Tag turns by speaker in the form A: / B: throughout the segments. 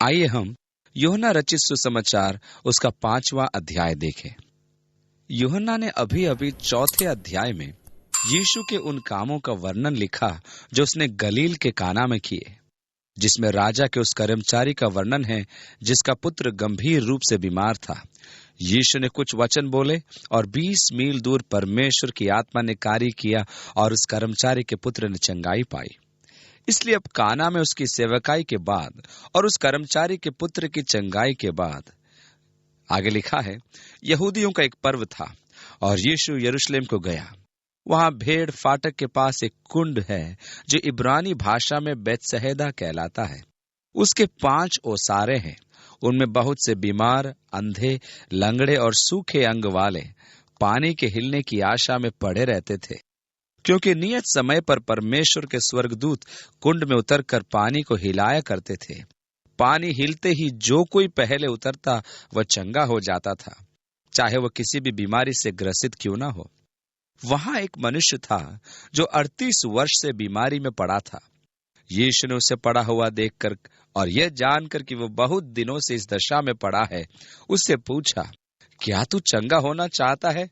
A: आइए हम यूहन्ना रचित सुसमाचार उसका 5वां अध्याय देखें। यूहन्ना ने अभी अभी 4थे अध्याय में यीशु के उन कामों का वर्णन लिखा जो उसने गलील के काना में किए, जिसमें राजा के उस कर्मचारी का वर्णन है जिसका पुत्र गंभीर रूप से बीमार था। यीशु ने कुछ वचन बोले और 20 मील दूर परमेश्वर की आत्मा ने कार्य किया और उस कर्मचारी के पुत्र ने चंगाई पाई। इसलिए अब काना में उसकी सेवकाई के बाद और उस कर्मचारी के पुत्र की चंगाई के बाद आगे लिखा है, यहूदियों का एक पर्व था और यीशु यरूशलेम को गया। वहां भेड़ फाटक के पास एक कुंड है जो इब्रानी भाषा में बेतसहेदा कहलाता है। उसके 5 ओसारे हैं। उनमें बहुत से बीमार, अंधे, लंगड़े और सूखे अंग वाले पानी के हिलने की आशा में पड़े रहते थे, क्योंकि नियत समय पर परमेश्वर के स्वर्गदूत कुंड में उतरकर पानी को हिलाया करते थे। पानी हिलते ही जो कोई पहले उतरता वह चंगा हो जाता था, चाहे वह किसी भी बीमारी से ग्रसित क्यों न हो। वहां एक मनुष्य था जो 38 वर्ष से बीमारी में पड़ा था। यीशु ने उसे पड़ा हुआ देखकर और यह जानकर कि वह बहुत दिनों से इस दशा में पड़ा है, उससे पूछा, क्या तू चंगा होना चाहता है?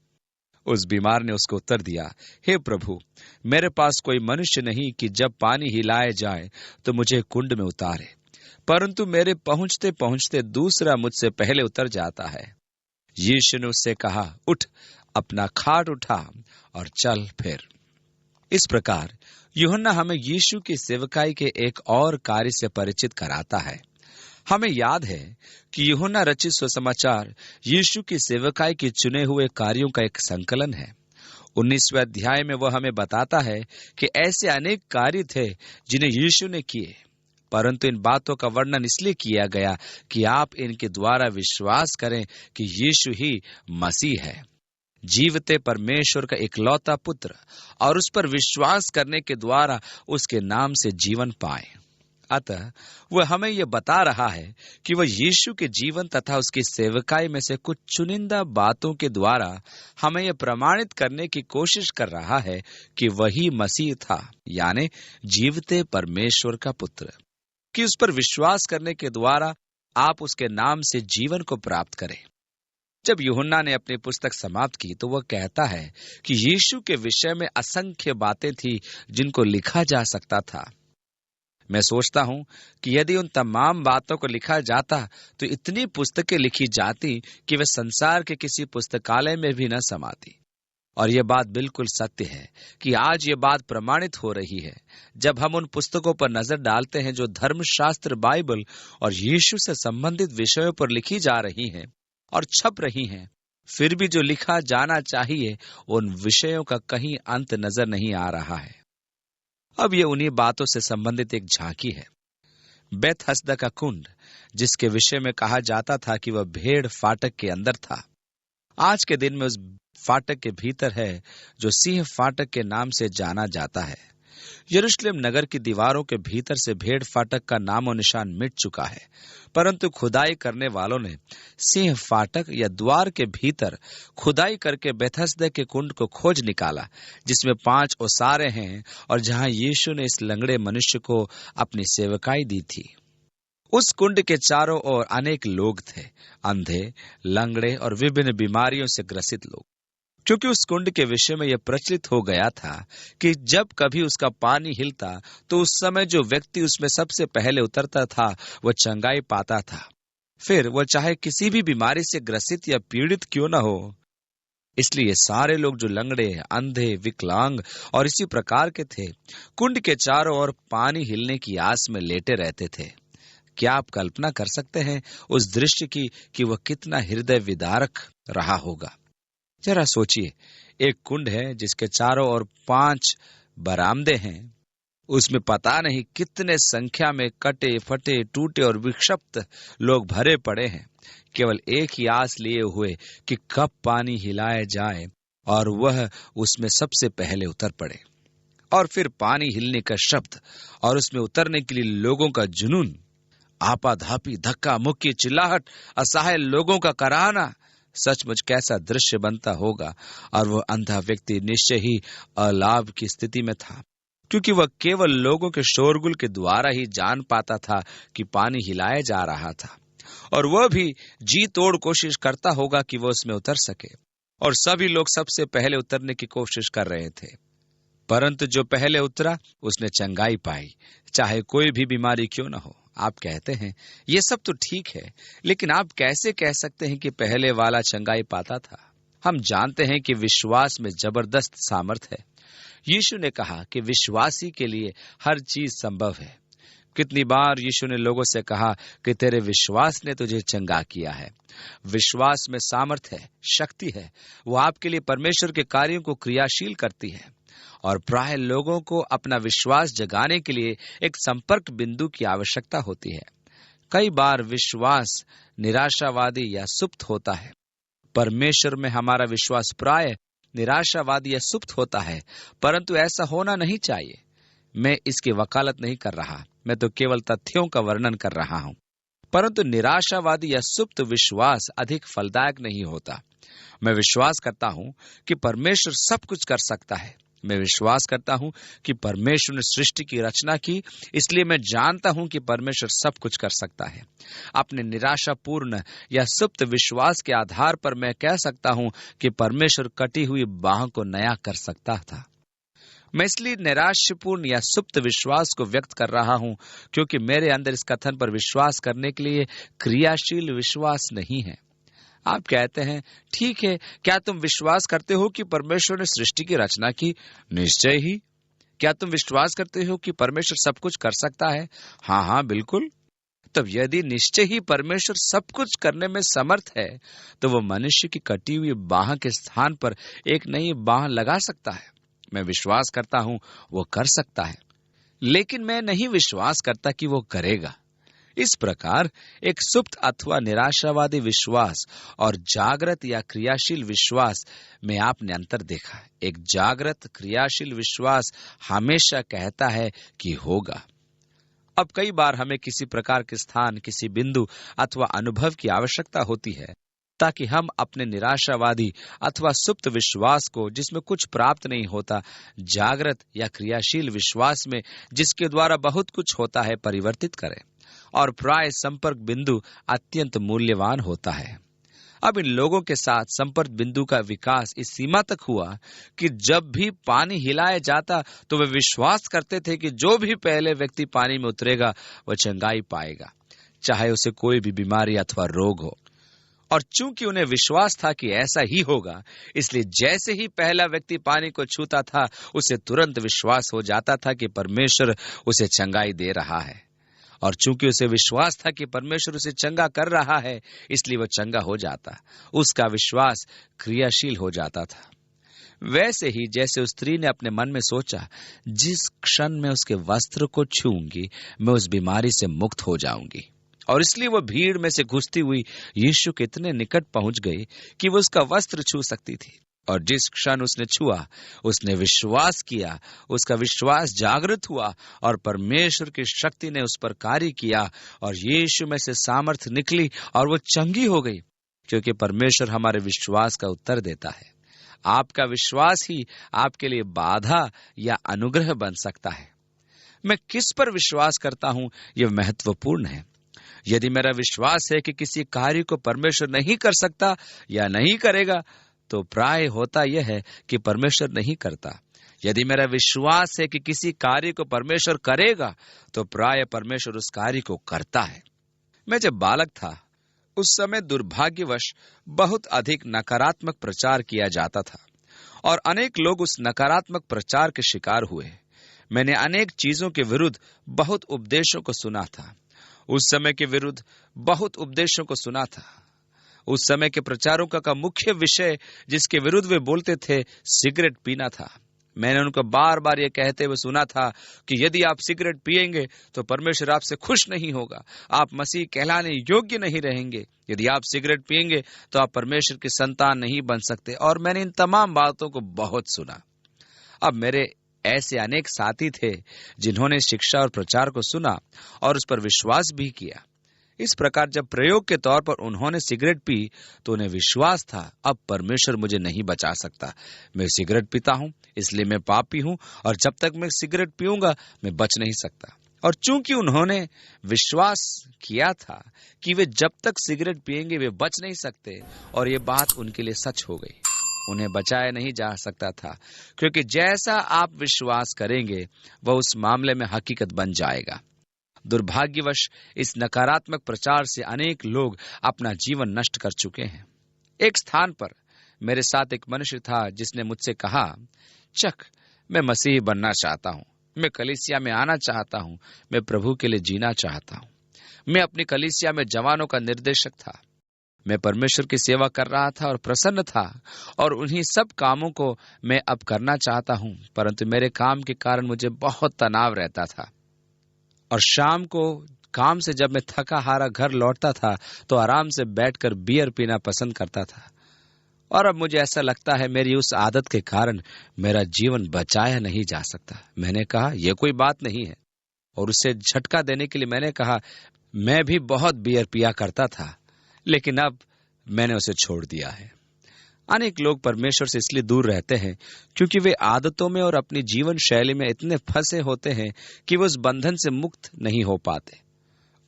A: उस बीमार ने उसको उत्तर दिया, हे प्रभु, मेरे पास कोई मनुष्य नहीं कि जब पानी हिलाए जाए तो मुझे कुंड में उतारे, परंतु मेरे पहुंचते पहुंचते दूसरा मुझसे पहले उतर जाता है। यीशु ने उससे कहा, उठ, अपना खाट उठा और चल फिर। इस प्रकार यूहन्ना हमें यीशु की सेवकाई के एक और कार्य से परिचित कराता है। हमें याद है कि यूहन्ना रचित सुसमाचार यीशु की सेवकाई के चुने हुए कार्यों का एक संकलन है। 19वें अध्याय में वह हमें बताता है कि ऐसे अनेक कार्य थे जिन्हें यीशु ने किए, परंतु इन बातों का वर्णन इसलिए किया गया कि आप इनके द्वारा विश्वास करें कि यीशु ही मसीह है, जीवते परमेश्वर का इकलौता पुत्र, और उस पर विश्वास करने के द्वारा उसके नाम से जीवन पाए। अतः वह हमें यह बता रहा है कि वह यीशु के जीवन तथा उसकी सेवकाई में से कुछ चुनिंदा बातों के द्वारा हमें यह प्रमाणित करने की कोशिश कर रहा है कि वही मसीह था, यानी जीवते परमेश्वर का पुत्र, कि उस पर विश्वास करने के द्वारा आप उसके नाम से जीवन को प्राप्त करें। जब यूहन्ना ने अपनी पुस्तक समाप्त की तो वह कहता है कि यीशु के विषय में असंख्य बातें थी जिनको लिखा जा सकता था। मैं सोचता हूं कि यदि उन तमाम बातों को लिखा जाता तो इतनी पुस्तकें लिखी जाती कि वे संसार के किसी पुस्तकालय में भी न समाती। और यह बात बिल्कुल सत्य है कि आज ये बात प्रमाणित हो रही है जब हम उन पुस्तकों पर नजर डालते हैं जो धर्मशास्त्र, बाइबल और यीशु से संबंधित विषयों पर लिखी जा रही हैं और छप रही हैं। फिर भी जो लिखा जाना चाहिए उन विषयों का कहीं अंत नजर नहीं आ रहा है। अब ये उन्हीं बातों से संबंधित एक झांकी है। बेतहसदा का कुंड, जिसके विषय में कहा जाता था कि वह भेड़ फाटक के अंदर था, आज के दिन में उस फाटक के भीतर है जो सिंह फाटक के नाम से जाना जाता है। यरूशलेम नगर की दीवारों के भीतर से भेड़ फाटक का नामो निशान मिट चुका है, परंतु खुदाई करने वालों ने सिंह फाटक या द्वार के भीतर खुदाई करके बेतहसदा के कुंड को खोज निकाला, जिसमें 5 ओसारे हैं और जहां यीशु ने इस लंगड़े मनुष्य को अपनी सेवकाई दी थी। उस कुंड के चारों ओर अनेक लोग थे, अंधे, लंगड़े और विभिन्न बीमारियों से ग्रसित लोग, क्योंकि उस कुंड के विषय में यह प्रचलित हो गया था कि जब कभी उसका पानी हिलता तो उस समय जो व्यक्ति उसमें सबसे पहले उतरता था वह चंगाई पाता था, फिर वह चाहे किसी भी बीमारी से ग्रसित या पीड़ित क्यों न हो। इसलिए सारे लोग जो लंगड़े, अंधे, विकलांग और इसी प्रकार के थे, कुंड के चारों ओर पानी हिलने की आस में लेटे रहते थे। क्या आप कल्पना कर सकते हैं उस दृश्य की कि वह कितना हृदय विदारक रहा होगा? जरा सोचिए, एक कुंड है जिसके चारों ओर 5 बरामदे हैं, उसमें पता नहीं कितने संख्या में कटे फटे, टूटे और विक्षिप्त लोग भरे पड़े हैं, केवल एक ही आस लिए हुए कि कब पानी हिलाया जाए और वह उसमें सबसे पहले उतर पड़े। और फिर पानी हिलने का शब्द और उसमें उतरने के लिए लोगों का जुनून, आपाधापी, धक्का मुक्की, चिल्लाहट, असहाय लोगों का कराहना, सचमुच कैसा दृश्य बनता होगा। और वह अंधा व्यक्ति निश्चय ही अलाभ की स्थिति में था, क्योंकि वह केवल लोगों के शोरगुल के द्वारा ही जान पाता था कि पानी हिलाया जा रहा था, और वह भी जी तोड़ कोशिश करता होगा कि वह उसमें उतर सके। और सभी लोग सबसे पहले उतरने की कोशिश कर रहे थे, परंतु जो पहले उतरा उसने चंगाई पाई, चाहे कोई भी बीमारी क्यों न हो। आप कहते हैं ये सब तो ठीक है, लेकिन आप कैसे कह सकते हैं कि पहले वाला चंगाई पाता था? हम जानते हैं कि विश्वास में जबरदस्त सामर्थ है। यीशु ने कहा कि विश्वासी के लिए हर चीज संभव है। कितनी बार यीशु ने लोगों से कहा कि तेरे विश्वास ने तुझे चंगा किया है। विश्वास में सामर्थ है, शक्ति है। वो आपके लिए परमेश्वर के कार्यों को क्रियाशील करती है। और प्राय लोगों को अपना विश्वास जगाने के लिए एक संपर्क बिंदु की आवश्यकता होती है। कई बार विश्वास निराशावादी या सुप्त होता है। परमेश्वर में हमारा विश्वास प्राय निराशावादी या सुप्त होता है, परंतु ऐसा होना नहीं चाहिए। मैं इसकी वकालत नहीं कर रहा, मैं तो केवल तथ्यों का वर्णन कर रहा हूं। परंतु निराशावादी या सुप्त विश्वास अधिक फलदायक नहीं होता। मैं विश्वास करता हूं कि परमेश्वर सब कुछ कर सकता है। मैं विश्वास करता हूं कि परमेश्वर ने सृष्टि की रचना की, इसलिए मैं जानता हूं कि परमेश्वर सब कुछ कर सकता है। अपने निराशापूर्ण या सुप्त विश्वास के आधार पर मैं कह सकता हूं कि परमेश्वर कटी हुई बाह को नया कर सकता था। मैं इसलिए निराशापूर्ण या सुप्त विश्वास को व्यक्त कर रहा हूं, क्योंकि मेरे अंदर इस कथन पर विश्वास करने के लिए क्रियाशील विश्वास नहीं है। आप कहते हैं ठीक है, क्या तुम विश्वास करते हो कि परमेश्वर ने सृष्टि की रचना की? निश्चय ही। क्या तुम विश्वास करते हो कि परमेश्वर सब कुछ कर सकता है? हाँ, बिल्कुल। तब यदि निश्चय ही परमेश्वर सब कुछ करने में समर्थ है, तो वो मनुष्य की कटी हुई बाह के स्थान पर एक नई बाह लगा सकता है। मैं विश्वास करता हूं वो कर सकता है, लेकिन मैं नहीं विश्वास करता कि वो करेगा। इस प्रकार एक सुप्त अथवा निराशावादी विश्वास और जागृत या क्रियाशील विश्वास में आपने अंतर देखा है। एक जागृत क्रियाशील विश्वास हमेशा कहता है कि होगा। अब कई बार हमें किसी प्रकार के स्थान, किसी बिंदु अथवा अनुभव की आवश्यकता होती है, ताकि हम अपने निराशावादी अथवा सुप्त विश्वास को, जिसमें कुछ प्राप्त नहीं होता, जागृत या क्रियाशील विश्वास में, जिसके द्वारा बहुत कुछ होता है, परिवर्तित करें। और प्राय संपर्क बिंदु अत्यंत मूल्यवान होता है। अब इन लोगों के साथ संपर्क बिंदु का विकास इस सीमा तक हुआ कि जब भी पानी हिलाया जाता तो वे विश्वास करते थे कि जो भी पहले व्यक्ति पानी में उतरेगा वह चंगाई पाएगा, चाहे उसे कोई भी बीमारी अथवा रोग हो। और चूंकि उन्हें विश्वास था कि ऐसा ही होगा, इसलिए जैसे ही पहला व्यक्ति पानी को छूता था, उसे तुरंत विश्वास हो जाता था कि परमेश्वर उसे चंगाई दे रहा है। और चूंकि उसे विश्वास था कि परमेश्वर उसे चंगा कर रहा है, इसलिए वह चंगा हो जाता। उसका विश्वास क्रियाशील हो जाता था। वैसे ही जैसे उस स्त्री ने अपने मन में सोचा, जिस क्षण मैं उसके वस्त्र को छूंगी, मैं उस बीमारी से मुक्त हो जाऊंगी। और इसलिए वह भीड़ में से घुसती हुई यीशु के इतने निकट पहुंच गई कि वो उसका वस्त्र छू सकती थी। और जिस क्षण उसने छुआ, उसने विश्वास किया, उसका विश्वास जागृत हुआ और परमेश्वर की शक्ति ने उस पर कार्य किया और यीशु में से सामर्थ निकली और वो चंगी हो गई, क्योंकि परमेश्वर हमारे विश्वास का उत्तर देता है। आपका विश्वास ही आपके लिए बाधा या अनुग्रह बन सकता है। मैं किस पर विश्वास करता हूं, यह महत्वपूर्ण है। यदि मेरा विश्वास है कि किसी कार्य को परमेश्वर नहीं कर सकता या नहीं करेगा, तो प्राय होता यह है कि परमेश्वर नहीं करता। यदि मेरा विश्वास है कि किसी कार्य को परमेश्वर करेगा, तो प्राय परमेश्वर उस कार्य को करता है। मैं जब बालक था, उस समय दुर्भाग्यवश बहुत अधिक नकारात्मक प्रचार किया जाता था और अनेक लोग उस नकारात्मक प्रचार के शिकार हुए। मैंने अनेक चीजों के विरुद्ध बहुत उपदेशों को सुना था। उस समय के विरुद्ध बहुत उपदेशों को सुना था। उस समय के प्रचारों का मुख्य विषय जिसके विरुद्ध वे बोलते थे, सिगरेट पीना था। मैंने उनको बार बार ये कहते हुए सुना था कि यदि आप सिगरेट पिएंगे तो परमेश्वर आपसे खुश नहीं होगा, आप मसीह कहलाने योग्य नहीं रहेंगे। यदि आप सिगरेट पिएंगे तो आप परमेश्वर की संतान नहीं बन सकते। और मैंने इन तमाम बातों को बहुत सुना। अब मेरे ऐसे अनेक साथी थे जिन्होंने शिक्षा और प्रचार को सुना और उस पर विश्वास भी किया। इस प्रकार जब प्रयोग के तौर पर उन्होंने सिगरेट पी तो उन्हें विश्वास था, अब परमेश्वर मुझे नहीं बचा सकता। मैं सिगरेट पीता हूं, इसलिए मैं पापी हूं, और जब तक मैं सिगरेट पीऊंगा मैं बच नहीं सकता। और चूंकि उन्होंने विश्वास किया था कि वे जब तक सिगरेट पिएंगे वे बच नहीं सकते, और ये बात उनके लिए सच हो गई। उन्हें बचाया नहीं जा सकता था, क्योंकि जैसा आप विश्वास करेंगे वह उस मामले में हकीकत बन जाएगा। दुर्भाग्यवश इस नकारात्मक प्रचार से अनेक लोग अपना जीवन नष्ट कर चुके हैं। एक स्थान पर मेरे साथ एक मनुष्य था जिसने मुझसे कहा, चक, मैं मसीही बनना चाहता हूं, मैं कलीसिया में आना चाहता हूं, मैं प्रभु के लिए जीना चाहता हूं। मैं अपनी कलीसिया में जवानों का निर्देशक था। मैं परमेश्वर की सेवा कर रहा था और प्रसन्न था, और उन्हीं सब कामों को मैं अब करना चाहता हूं, परंतु मेरे काम के कारण मुझे बहुत तनाव रहता था। और शाम को काम से जब मैं थका हारा घर लौटता था तो आराम से बैठकर बियर पीना पसंद करता था। और अब मुझे ऐसा लगता है मेरी उस आदत के कारण मेरा जीवन बचाया नहीं जा सकता। मैंने कहा, यह कोई बात नहीं है, और उसे झटका देने के लिए मैंने कहा, मैं भी बहुत बियर पिया करता था, लेकिन अब मैंने उसे छोड़ दिया है। अनेक लोग परमेश्वर से इसलिए दूर रहते हैं क्योंकि वे आदतों में और अपनी जीवन शैली में इतने फंसे होते हैं कि वे उस बंधन से मुक्त नहीं हो पाते।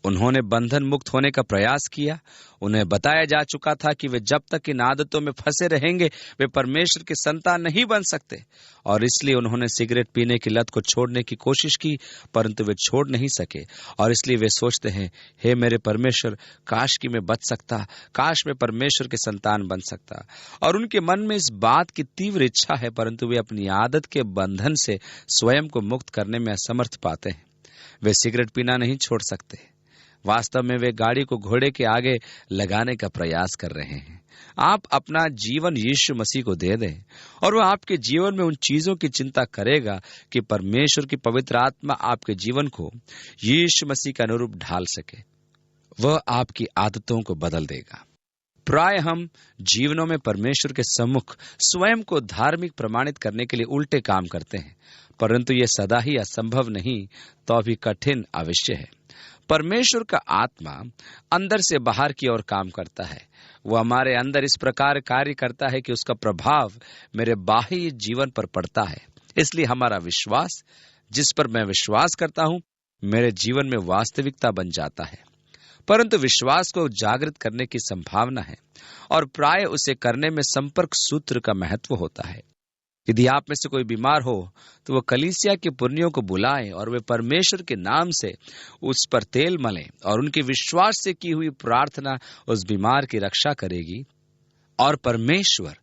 A: उन्होंने बंधन मुक्त होने का प्रयास किया। उन्हें बताया जा चुका था कि वे जब तक इन आदतों में फंसे रहेंगे वे परमेश्वर के संतान नहीं बन सकते, और इसलिए उन्होंने सिगरेट पीने की लत को छोड़ने की कोशिश की, परंतु वे छोड़ नहीं सके। और इसलिए वे सोचते हैं, हे मेरे परमेश्वर, काश कि मैं बच सकता, काश मैं परमेश्वर के संतान बन सकता। और उनके मन में इस बात की तीव्र इच्छा है, परंतु वे अपनी आदत के बंधन से स्वयं को मुक्त करने में असमर्थ पाते हैं। वे सिगरेट पीना नहीं छोड़ सकते। वास्तव में वे गाड़ी को घोड़े के आगे लगाने का प्रयास कर रहे हैं। आप अपना जीवन यीशु मसीह को दे दें, और वह आपके जीवन में उन चीजों की चिंता करेगा कि परमेश्वर की पवित्र आत्मा आपके जीवन को यीशु मसीह के अनुरूप ढाल सके। वह आपकी आदतों को बदल देगा। प्राय हम जीवनों में परमेश्वर के सम्मुख स्वयं को धार्मिक प्रमाणित करने के लिए उल्टे काम करते हैं, परंतु यह सदा ही असंभव नहीं तो भी कठिन अवश्य है। परमेश्वर का आत्मा अंदर से बाहर की ओर काम करता है। वह हमारे अंदर इस प्रकार कार्य करता है कि उसका प्रभाव मेरे बाह्य जीवन पर पड़ता है। इसलिए हमारा विश्वास, जिस पर मैं विश्वास करता हूं, मेरे जीवन में वास्तविकता बन जाता है। परंतु विश्वास को जागृत करने की संभावना है, और प्राय उसे करने में संपर्क सूत्र का महत्व होता है। यदि आप में से कोई बीमार हो तो वह कलीसिया के पुर्नियों को बुलाएं और वे परमेश्वर के नाम से उस पर तेल मलें, और उनके विश्वास से की हुई प्रार्थना उस बीमार की रक्षा करेगी, और परमेश्वर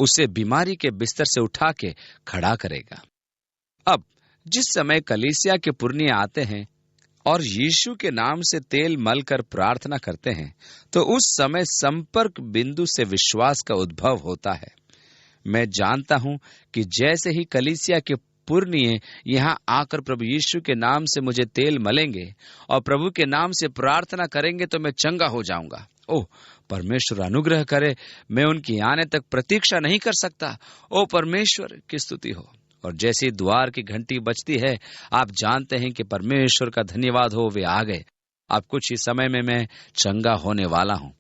A: उसे बीमारी के बिस्तर से उठा के खड़ा करेगा। अब जिस समय कलीसिया के पुर्निये आते हैं और यीशु के नाम से तेल मलकर प्रार्थना करते हैं, तो उस समय संपर्क बिंदु से विश्वास का उद्भव होता है। मैं जानता हूं कि जैसे ही कलीसिया के पुर्निये यहाँ आकर प्रभु यीशु के नाम से मुझे तेल मलेंगे और प्रभु के नाम से प्रार्थना करेंगे तो मैं चंगा हो जाऊंगा। ओह, परमेश्वर अनुग्रह करे, मैं उनकी आने तक प्रतीक्षा नहीं कर सकता। ओ परमेश्वर की स्तुति हो। और जैसे द्वार की घंटी बजती है, आप जानते हैं कि परमेश्वर का धन्यवाद हो, वे आ गए। अब कुछ ही समय में मैं चंगा होने वाला हूं।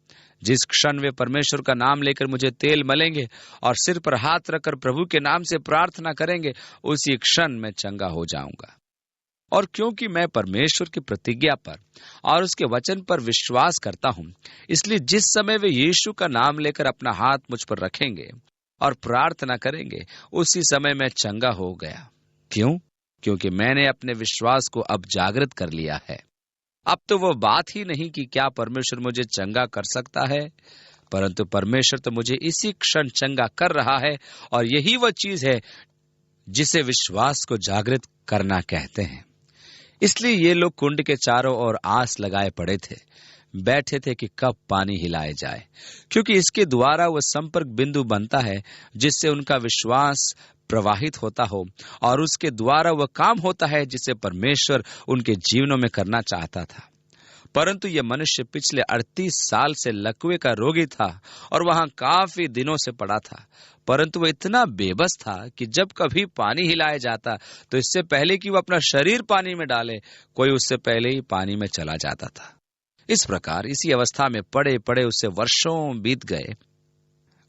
A: जिस क्षण वे परमेश्वर का नाम लेकर मुझे तेल मलेंगे और सिर पर हाथ रखकर प्रभु के नाम से प्रार्थना करेंगे, उसी क्षण मैं चंगा हो जाऊंगा। और क्योंकि मैं परमेश्वर की प्रतिज्ञा पर और उसके वचन पर विश्वास करता हूं, इसलिए जिस समय वे यीशु का नाम लेकर अपना हाथ मुझ पर रखेंगे और प्रार्थना करेंगे, उसी समय मैं चंगा हो गया। क्यों? क्योंकि मैंने अपने विश्वास को अब जागृत कर लिया है। अब तो वो बात ही नहीं कि क्या परमेश्वर मुझे चंगा कर सकता है, परंतु परमेश्वर तो मुझे इसी क्षण चंगा कर रहा है, और यही वह चीज है जिसे विश्वास को जागृत करना कहते हैं। इसलिए ये लोग कुंड के चारों ओर आस लगाए पड़े थे, बैठे थे कि कब पानी हिलाए जाए, क्योंकि इसके द्वारा वह संपर्क बिंदु बनता है जिससे उनका विश्वास प्रवाहित होता हो, और उसके द्वारा वह काम होता है जिसे परमेश्वर उनके जीवनों में करना चाहता था। परंतु यह मनुष्य पिछले 38 साल से लकवे का रोगी था और वहां काफी दिनों से पड़ा था, परंतु वह इतना बेबस था कि जब कभी पानी हिलाया जाता तो इससे पहले कि वह अपना शरीर पानी में डाले, कोई उससे पहले ही पानी में चला जाता था। इस प्रकार इसी अवस्था में पड़े पड़े उससे वर्षों बीत गए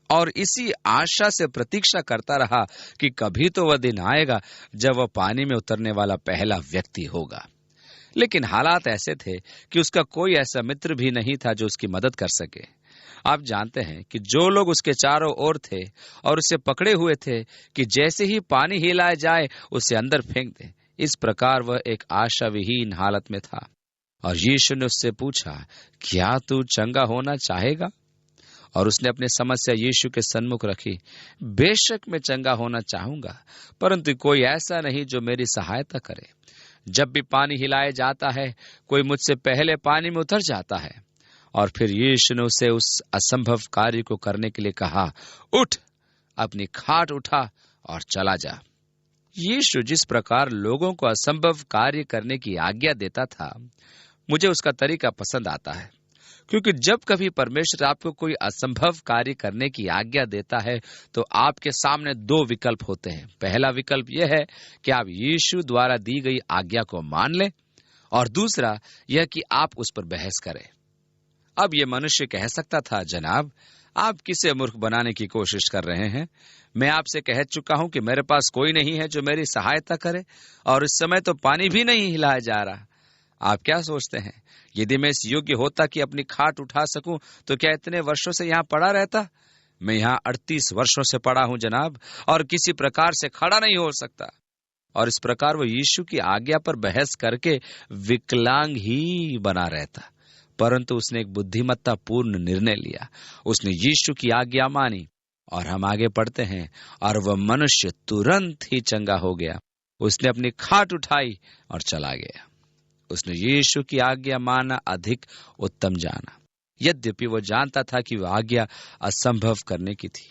A: और इसी आशा से प्रतीक्षा करता रहा कि कभी तो वह दिन आएगा जब वह पानी में उतरने वाला पहला व्यक्ति होगा। लेकिन हालात ऐसे थे कि उसका कोई ऐसा मित्र भी नहीं था जो उसकी मदद कर सके। आप जानते हैं कि जो लोग उसके चारों ओर थे और उसे पकड़े हुए थे कि जैसे ही पानी हिलाया जाए उसे अंदर फेंक दे, इस प्रकार वह एक आशा विहीन हालत में था। और यीशु ने उससे पूछा, क्या तू चंगा होना चाहेगा? और उसने अपनी समस्या यीशु के सन्मुख रखी। बेशक मैं चंगा होना चाहूंगा, परंतु कोई ऐसा नहीं जो मेरी सहायता करे। जब भी पानी हिलाया जाता है, कोई मुझसे पहले पानी में उतर जाता है। और फिर यीशु ने उसे उस असंभव कार्य को करने के लिए कहा, उठ, अपनी खाट उठा और चला जा। यीशु जिस प्रकार लोगों को असंभव कार्य करने की आज्ञा देता था, मुझे उसका तरीका पसंद आता है। क्योंकि जब कभी परमेश्वर आपको कोई असंभव कार्य करने की आज्ञा देता है तो आपके सामने दो विकल्प होते हैं। पहला विकल्प यह है कि आप यीशु द्वारा दी गई आज्ञा को मान लें, और दूसरा यह कि आप उस पर बहस करें। अब यह मनुष्य कह सकता था, जनाब, आप किसे मूर्ख बनाने की कोशिश कर रहे हैं? मैं आपसे कह चुका हूं कि मेरे पास कोई नहीं है जो मेरी सहायता करे, और इस समय तो पानी भी नहीं हिलाया जा रहा। आप क्या सोचते हैं, यदि मैं इस योग्य होता कि अपनी खाट उठा सकूं, तो क्या इतने वर्षों से यहाँ पड़ा रहता? मैं यहाँ 38 वर्षों से पड़ा हूं जनाब, और किसी प्रकार से खड़ा नहीं हो सकता। और इस प्रकार वो यीशु की आज्ञा पर बहस करके विकलांग ही बना रहता। परंतु उसने एक बुद्धिमत्ता पूर्ण निर्णय लिया। उसने यीशु की आज्ञा मानी। और हम आगे पढ़ते हैं, और वह मनुष्य तुरंत ही चंगा हो गया। उसने अपनी खाट उठाई और चला गया। उसने यीशु की आज्ञा माना अधिक उत्तम जाना, यद्यपि वो जानता था कि वह आज्ञा असंभव करने की थी।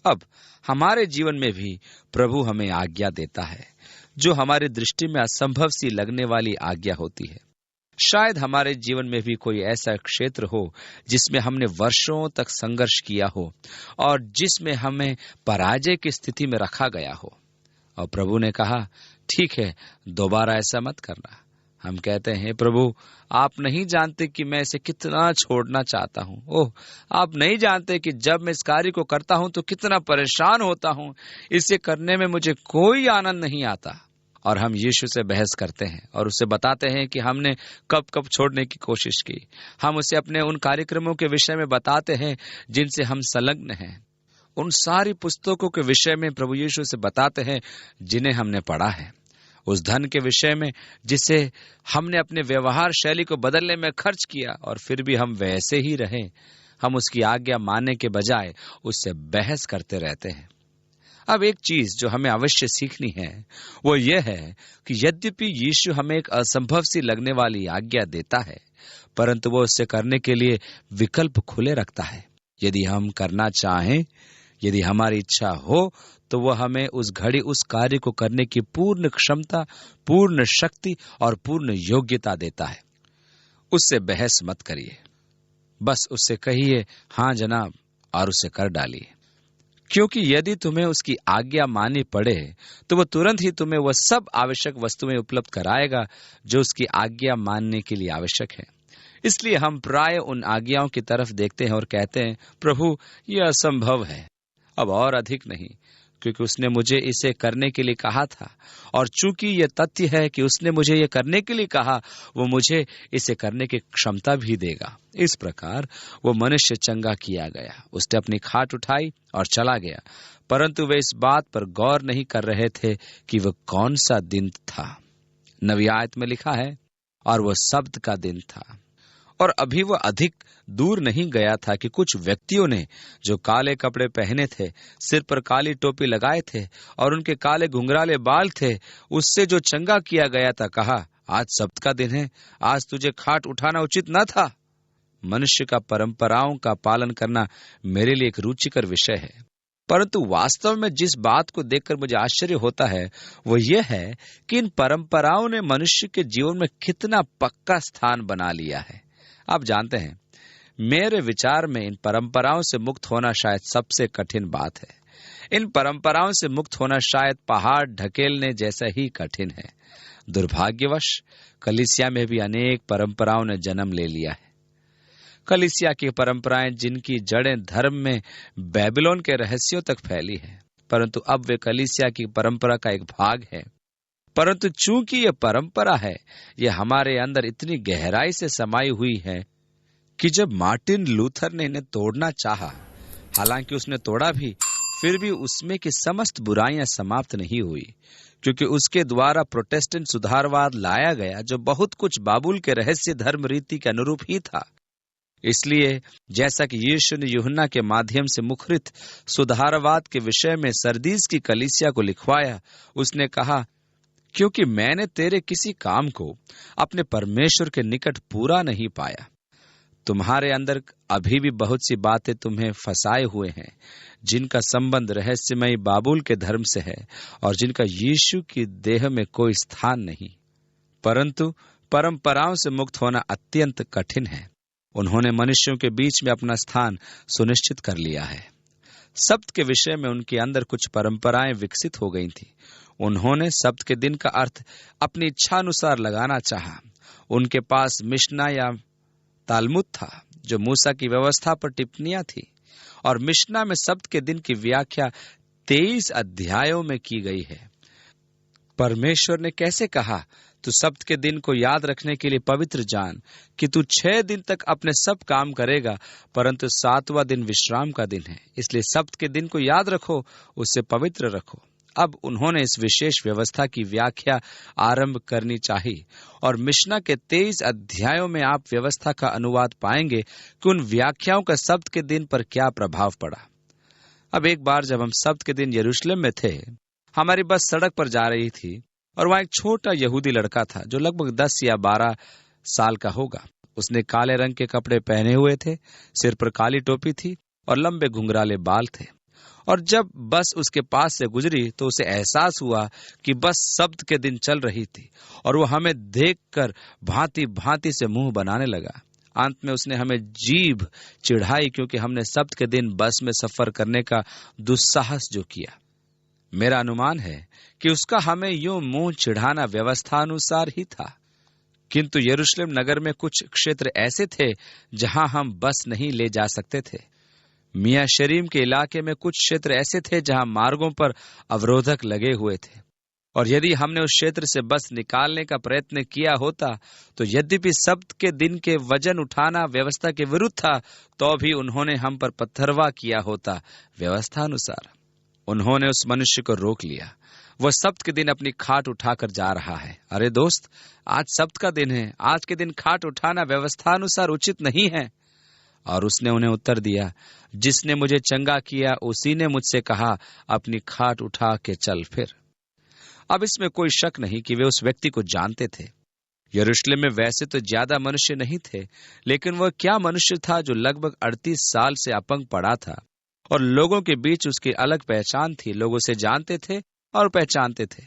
A: अब हमारे जीवन में भी प्रभु हमें आज्ञा देता है, जो हमारी दृष्टि में असंभव सी लगने वाली आज्ञा होती है। शायद हमारे जीवन में भी कोई ऐसा क्षेत्र हो जिसमें हमने वर्षों तक संघर्ष किया हो और जिसमें हमें पराजय की स्थिति में रखा गया हो, और प्रभु ने कहा, ठीक है, दोबारा ऐसा मत करना। हम कहते हैं, प्रभु, आप नहीं जानते कि मैं इसे कितना छोड़ना चाहता हूँ। ओह, आप नहीं जानते कि जब मैं इस कार्य को करता हूँ तो कितना परेशान होता हूँ। इसे करने में मुझे कोई आनंद नहीं आता। और हम यीशु से बहस करते हैं और उसे बताते हैं कि हमने कब कब छोड़ने की कोशिश की। हम उसे अपने उन कार्यक्रमों के विषय में बताते हैं जिनसे हम संलग्न हैं। उन सारी पुस्तकों के विषय में प्रभु यीशु से बताते हैं जिन्हें हमने पढ़ा है। उस धन के विषय में जिसे हमने अपने व्यवहार शैली को बदलने में खर्च किया, और फिर भी हम वैसे ही रहे। हम उसकी आज्ञा मानने के बजाय उससे बहस करते रहते हैं। अब एक चीज जो हमें अवश्य सीखनी है वो यह है कि यद्यपि यीशु हमें एक असंभव सी लगने वाली आज्ञा देता है, परंतु वो उससे करने के लिए विकल्प खुले रखता है। यदि हम करना चाहें, यदि हमारी इच्छा हो, तो वह हमें उस घड़ी उस कार्य को करने की पूर्ण क्षमता, पूर्ण शक्ति और पूर्ण योग्यता देता है। उससे बहस मत करिए, बस उससे कहिए, हाँ जनाब, और उसे कर डालिए। क्योंकि यदि तुम्हें उसकी आज्ञा माननी पड़े तो वह तुरंत ही तुम्हें वह सब आवश्यक वस्तुएं उपलब्ध कराएगा जो उसकी आज्ञा मानने के लिए आवश्यक है। इसलिए हम प्राय उन आज्ञाओं की तरफ देखते हैं और कहते हैं, प्रभु, यह असंभव है, अब और अधिक नहीं, क्योंकि उसने मुझे इसे करने के लिए कहा था, और चूंकि यह तथ्य है कि उसने मुझे यह करने के लिए कहा, वो मुझे इसे करने की क्षमता भी देगा। इस प्रकार वो मनुष्य चंगा किया गया। उसने अपनी खाट उठाई और चला गया, परंतु वे इस बात पर गौर नहीं कर रहे थे कि वह कौन सा दिन था। 9वीं आयत में लिखा है, और वह सब्त का दिन था। और अभी वह अधिक दूर नहीं गया था कि कुछ व्यक्तियों ने, जो काले कपड़े पहने थे, सिर पर काली टोपी लगाए थे और उनके काले घुंघराले बाल थे, उससे जो चंगा किया गया था, कहा, आज सब्त का दिन है, आज तुझे खाट उठाना उचित न था। मनुष्य का परंपराओं का पालन करना मेरे लिए एक रुचिकर विषय है, परंतु वास्तव में जिस बात को देखकर मुझे आश्चर्य होता है वो ये है कि इन परंपराओं ने मनुष्य के जीवन में कितना पक्का स्थान बना लिया है। आप जानते हैं, मेरे विचार में इन परंपराओं से मुक्त होना शायद सबसे कठिन बात है। इन परंपराओं से मुक्त होना शायद पहाड़ ढकेलने जैसा ही कठिन है। दुर्भाग्यवश कलीसिया में भी अनेक परंपराओं ने जन्म ले लिया है। कलीसिया की परंपराएं जिनकी जड़ें धर्म में बेबीलोन के रहस्यों तक फैली है, परंतु अब वे कलीसिया की परंपरा का एक भाग है। परंतु चूंकि ये परंपरा है, ये हमारे अंदर इतनी गहराई से समाई हुई है कि जब मार्टिन लूथर ने इन्हें तोड़ना चाहा, हालांकि उसने तोड़ा भी, फिर भी उसमें की समस्त बुराइयां समाप्त नहीं हुई, क्योंकि उसके द्वारा प्रोटेस्टेंट सुधारवाद लाया गया, जो बहुत कुछ बाबुल के रहस्य धर्म रीति के अनुरूप ही था। इसलिए जैसा कि यीशु ने यूहन्ना के माध्यम से मुखरित सुधारवाद के विषय में सरदीस की कलीसिया को लिखवाया, उसने कहा, क्योंकि मैंने तेरे किसी काम को अपने परमेश्वर के निकट पूरा नहीं पाया। तुम्हारे अंदर अभी भी बहुत सी बातें तुम्हें फंसाए हुए हैं, जिनका संबंध रहस्यमयी बाबुल के धर्म से है और जिनका यीशु की देह में कोई स्थान नहीं। परंतु परंपराओं से मुक्त होना अत्यंत कठिन है। उन्होंने मनुष्यों के बीच में अपना स्थान सुनिश्चित कर लिया है। सब्त के विषय में उनके अंदर कुछ परंपराएं विकसित हो गई थी। उन्होंने सब्त के दिन का अर्थ अपनी इच्छा अनुसार लगाना चाहा। उनके पास मिशना या तालमुद था, जो मूसा की व्यवस्था पर टिप्पणियां थी, और मिशना में सब्त के दिन की व्याख्या 23 अध्यायों में की गई है। परमेश्वर ने कैसे कहा, तू सब्त के दिन को याद रखने के लिए पवित्र जान कि तू 6 दिन तक अपने सब काम करेगा, परंतु 7वां दिन विश्राम का दिन है, इसलिए सब्त के दिन को याद रखो, उससे पवित्र रखो। अब उन्होंने इस विशेष व्यवस्था की व्याख्या आरंभ करनी चाहिए, और मिशना के 23 अध्यायों में आप व्यवस्था का अनुवाद पाएंगे कि उन व्याख्याओं का सब्त के दिन पर क्या प्रभाव पड़ा। अब एक बार जब हम सब्त के दिन यरूशलेम में थे, हमारी बस सड़क पर जा रही थी, और वहां एक छोटा यहूदी लड़का था जो लगभग 10 या 12 साल का होगा। उसने काले रंग के कपड़े पहने हुए थे, सिर पर काली टोपी थी और लंबे घुंघराले बाल थे। और जब बस उसके पास से गुजरी तो उसे एहसास हुआ कि बस सब्त के दिन चल रही थी, और वो हमें देखकर भांति भांति से मुंह बनाने लगा। अंत में उसने हमें जीभ चिढ़ाई, क्योंकि हमने सब्त के दिन बस में सफर करने का दुस्साहस जो किया। मेरा अनुमान है कि उसका हमें यूं मुंह चिढ़ाना व्यवस्थानुसार ही था। किंतु यरूशलेम नगर में कुछ क्षेत्र ऐसे थे जहां हम बस नहीं ले जा सकते थे। मियां शरीम के इलाके में कुछ क्षेत्र ऐसे थे जहां मार्गों पर अवरोधक लगे हुए थे, और यदि हमने उस क्षेत्र से बस निकालने का प्रयत्न किया होता तो यद्यपि सब्त के दिन के वजन उठाना व्यवस्था के विरुद्ध था, तो भी उन्होंने हम पर पत्थरवा किया होता व्यवस्थानुसार। उन्होंने उस मनुष्य को रोक लिया। वह सब्त के दिन अपनी खाट उठाकर जा रहा है। अरे दोस्त, आज सब्त का दिन है, आज के दिन खाट उठाना व्यवस्थानुसार उचित नहीं है। और उसने उन्हें उत्तर दिया, जिसने मुझे चंगा किया उसी ने मुझसे कहा, अपनी खाट उठा के चल फिर। अब इसमें कोई शक नहीं कि वे उस व्यक्ति को जानते थे। यरूशलेम में वैसे तो ज्यादा मनुष्य नहीं थे, लेकिन वह क्या मनुष्य था जो लगभग 38 साल से अपंग पड़ा था, और लोगों के बीच उसकी अलग पहचान थी। लोग उसे जानते थे और पहचानते थे,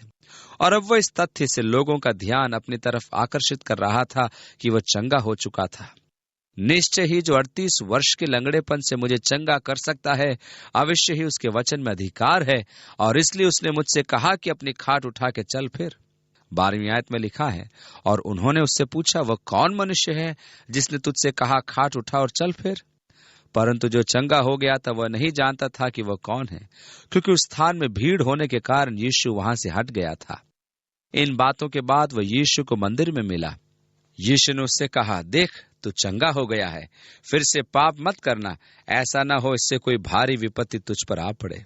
A: और अब वह इस तथ्य से लोगों का ध्यान अपनी तरफ आकर्षित कर रहा था कि वह चंगा हो चुका था। निश्चय ही जो 38 वर्ष के लंगड़ेपन से मुझे चंगा कर सकता है, अवश्य ही उसके वचन में अधिकार है, और इसलिए उसने मुझसे कहा कि अपनी खाट उठा के चल फिर। 12वीं आयत में लिखा है, और उन्होंने उससे पूछा, वह कौन मनुष्य है जिसने तुझसे कहा, खाट उठा और चल फिर? परंतु जो चंगा हो गया था वह नहीं जानता था कि वह कौन है, क्योंकि उस स्थान में भीड़ होने के कारण यीशु वहां से हट गया था। इन बातों के बाद वह यीशु को मंदिर में मिला। यीशु ने उससे कहा, देख, तू चंगा हो गया है, फिर से पाप मत करना, ऐसा न हो इससे कोई भारी विपत्ति तुझ पर आ पड़े।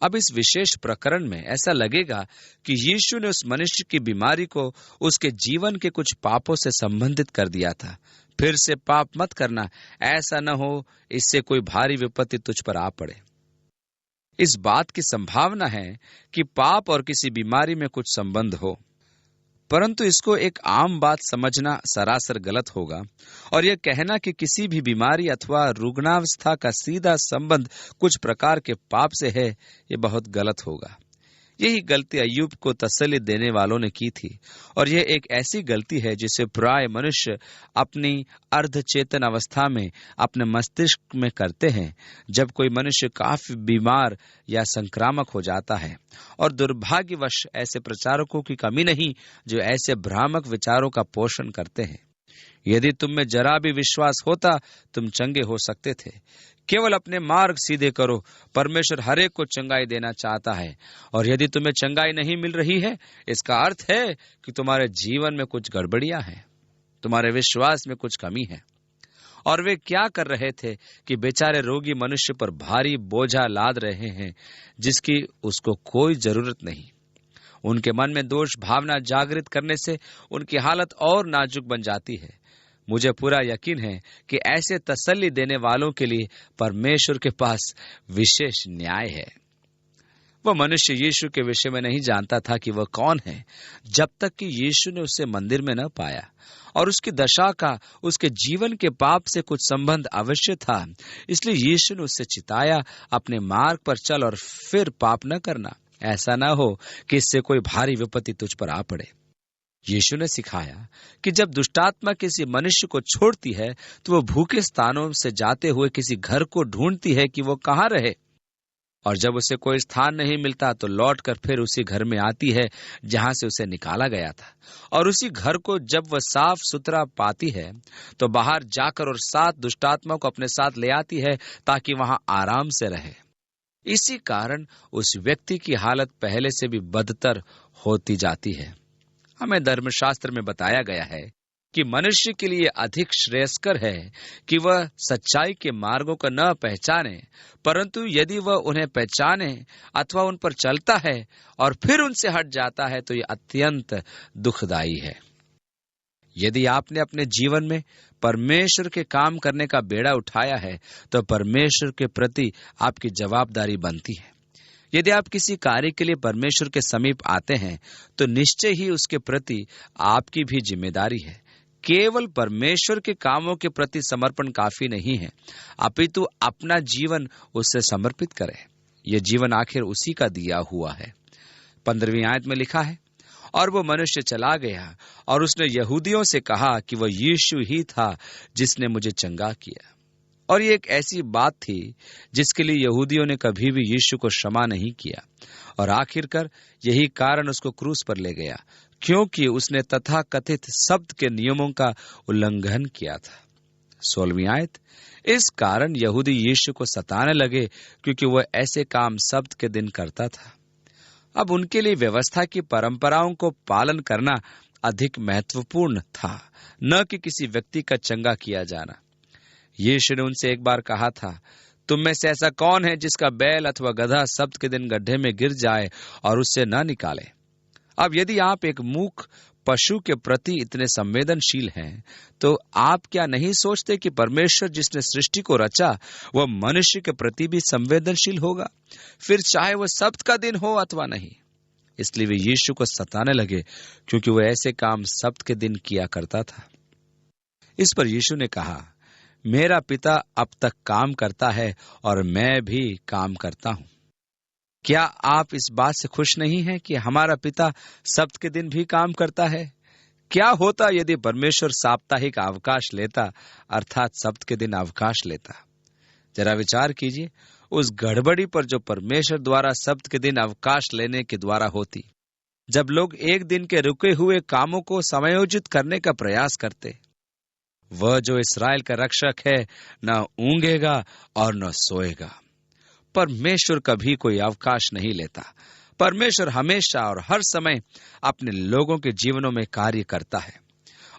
A: अब इस विशेष प्रकरण में ऐसा लगेगा कि यीशु ने उस मनुष्य की बीमारी को उसके जीवन के कुछ पापों से संबंधित कर दिया था। फिर से पाप मत करना, ऐसा न हो इससे कोई भारी विपत्ति तुझ पर आ पड़े। इस बात की संभावना है कि पाप और किसी बीमारी में कुछ संबंध हो, परंतु इसको एक आम बात समझना सरासर गलत होगा, और यह कहना कि किसी भी बीमारी अथवा रुग्णावस्था का सीधा संबंध कुछ प्रकार के पाप से है, यह बहुत गलत होगा। यही गलती अय्यूब को तसल्ली देने वालों ने की थी, और यह एक ऐसी गलती है जिसे प्राय मनुष्य अपनी अर्धचेतन अवस्था में अपने मस्तिष्क में करते हैं, जब कोई मनुष्य काफी बीमार या संक्रामक हो जाता है। और दुर्भाग्यवश ऐसे प्रचारकों की कमी नहीं जो ऐसे भ्रामक विचारों का पोषण करते हैं। यदि तुम में जरा भी विश्वास होता, तुम चंगे हो सकते थे। केवल अपने मार्ग सीधे करो। परमेश्वर हरेक को चंगाई देना चाहता है, और यदि तुम्हें चंगाई नहीं मिल रही है, इसका अर्थ है कि तुम्हारे जीवन में कुछ गड़बड़ियां हैं, तुम्हारे विश्वास में कुछ कमी है। और वे क्या कर रहे थे कि बेचारे रोगी मनुष्य पर भारी बोझा लाद रहे हैं, जिसकी उसको कोई जरूरत नहीं। उनके मन में दोष भावना जागृत करने से उनकी हालत और नाजुक बन जाती है। मुझे पूरा यकीन है कि ऐसे तसल्ली देने वालों के लिए परमेश्वर के पास विशेष न्याय है। वह मनुष्य यीशु के विषय में नहीं जानता था कि वह कौन है, जब तक कि यीशु ने उसे मंदिर में न पाया, और उसकी दशा का उसके जीवन के पाप से कुछ संबंध अवश्य था। इसलिए यीशु ने उससे चिताया, अपने मार्ग पर चल और फिर पाप न करना, ऐसा न हो कि इससे कोई भारी विपत्ति तुझ पर आ पड़े। यीशु ने सिखाया कि जब दुष्टात्मा किसी मनुष्य को छोड़ती है, तो वह भूखे स्थानों से जाते हुए किसी घर को ढूंढती है कि वो कहाँ रहे, और जब उसे कोई स्थान नहीं मिलता तो लौटकर फिर उसी घर में आती है जहां से उसे निकाला गया था। और उसी घर को जब वह साफ सुथरा पाती है, तो बाहर जाकर और 7 दुष्टात्मा को अपने साथ ले आती है, ताकि वहां आराम से रहे। इसी कारण उस व्यक्ति की हालत पहले से भी बदतर होती जाती है। हमें धर्मशास्त्र में बताया गया है कि मनुष्य के लिए अधिक श्रेयस्कर है कि वह सच्चाई के मार्गों को न पहचाने, परंतु यदि वह उन्हें पहचाने अथवा उन पर चलता है और फिर उनसे हट जाता है, तो यह अत्यंत दुखदाई है। यदि आपने अपने जीवन में परमेश्वर के काम करने का बेड़ा उठाया है, तो परमेश्वर के प्रति आपकी जवाबदारी बनती है। यदि आप किसी कार्य के लिए परमेश्वर के समीप आते हैं, तो निश्चय ही उसके प्रति आपकी भी जिम्मेदारी है। केवल परमेश्वर के कामों के प्रति समर्पण काफी नहीं है, अपितु अपना जीवन उससे समर्पित करें। यह जीवन आखिर उसी का दिया हुआ है। 15वीं आयत में लिखा है, और वो मनुष्य चला गया और उसने यहूदियों से कहा कि वह यीशु ही था जिसने मुझे चंगा किया। और ये एक ऐसी बात थी जिसके लिए यहूदियों ने कभी भी यीशु को क्षमा नहीं किया, और आखिरकार यही कारण उसको क्रूस पर ले गया, क्योंकि उसने तथाकथित शब्द के नियमों का उल्लंघन किया था। 16वीं आयत, इस कारण यहूदी यीशु को सताने लगे, क्योंकि वह ऐसे काम शब्द के दिन करता था। अब उनके लिए व्यवस्था की परंपराओं को पालन करना अधिक महत्वपूर्ण था, न कि किसी व्यक्ति का चंगा किया जाना। यीशु ने उनसे एक बार कहा था, तुम में से ऐसा कौन है जिसका बैल अथवा गधा सब्त के दिन गड्ढे में गिर जाए और उससे न निकाले? अब यदि आप एक मूक पशु के प्रति इतने संवेदनशील हैं, तो आप क्या नहीं सोचते कि परमेश्वर जिसने सृष्टि को रचा, वह मनुष्य के प्रति भी संवेदनशील होगा, फिर चाहे वह सब्त का दिन हो अथवा नहीं। इसलिए वे यीशु को सताने लगे, क्योंकि वह ऐसे काम सब्त के दिन किया करता था। इस पर यीशु ने कहा, मेरा पिता अब तक काम करता है और मैं भी काम करता हूं। क्या आप इस बात से खुश नहीं हैं कि हमारा पिता सब्त के दिन भी काम करता है? क्या होता यदि परमेश्वर साप्ताहिक अवकाश लेता, अर्थात सब्त के दिन अवकाश लेता? जरा विचार कीजिए उस गड़बड़ी पर जो परमेश्वर द्वारा सब्त के दिन अवकाश लेने के द्वारा होती, जब लोग एक दिन के रुके हुए कामों को समायोजित करने का प्रयास करते। वह जो इस्राएल का रक्षक है, न ऊंघेगा और न सोएगा। परमेश्वर कभी कोई अवकाश नहीं लेता। परमेश्वर हमेशा और हर समय अपने लोगों के जीवनों में कार्य करता है,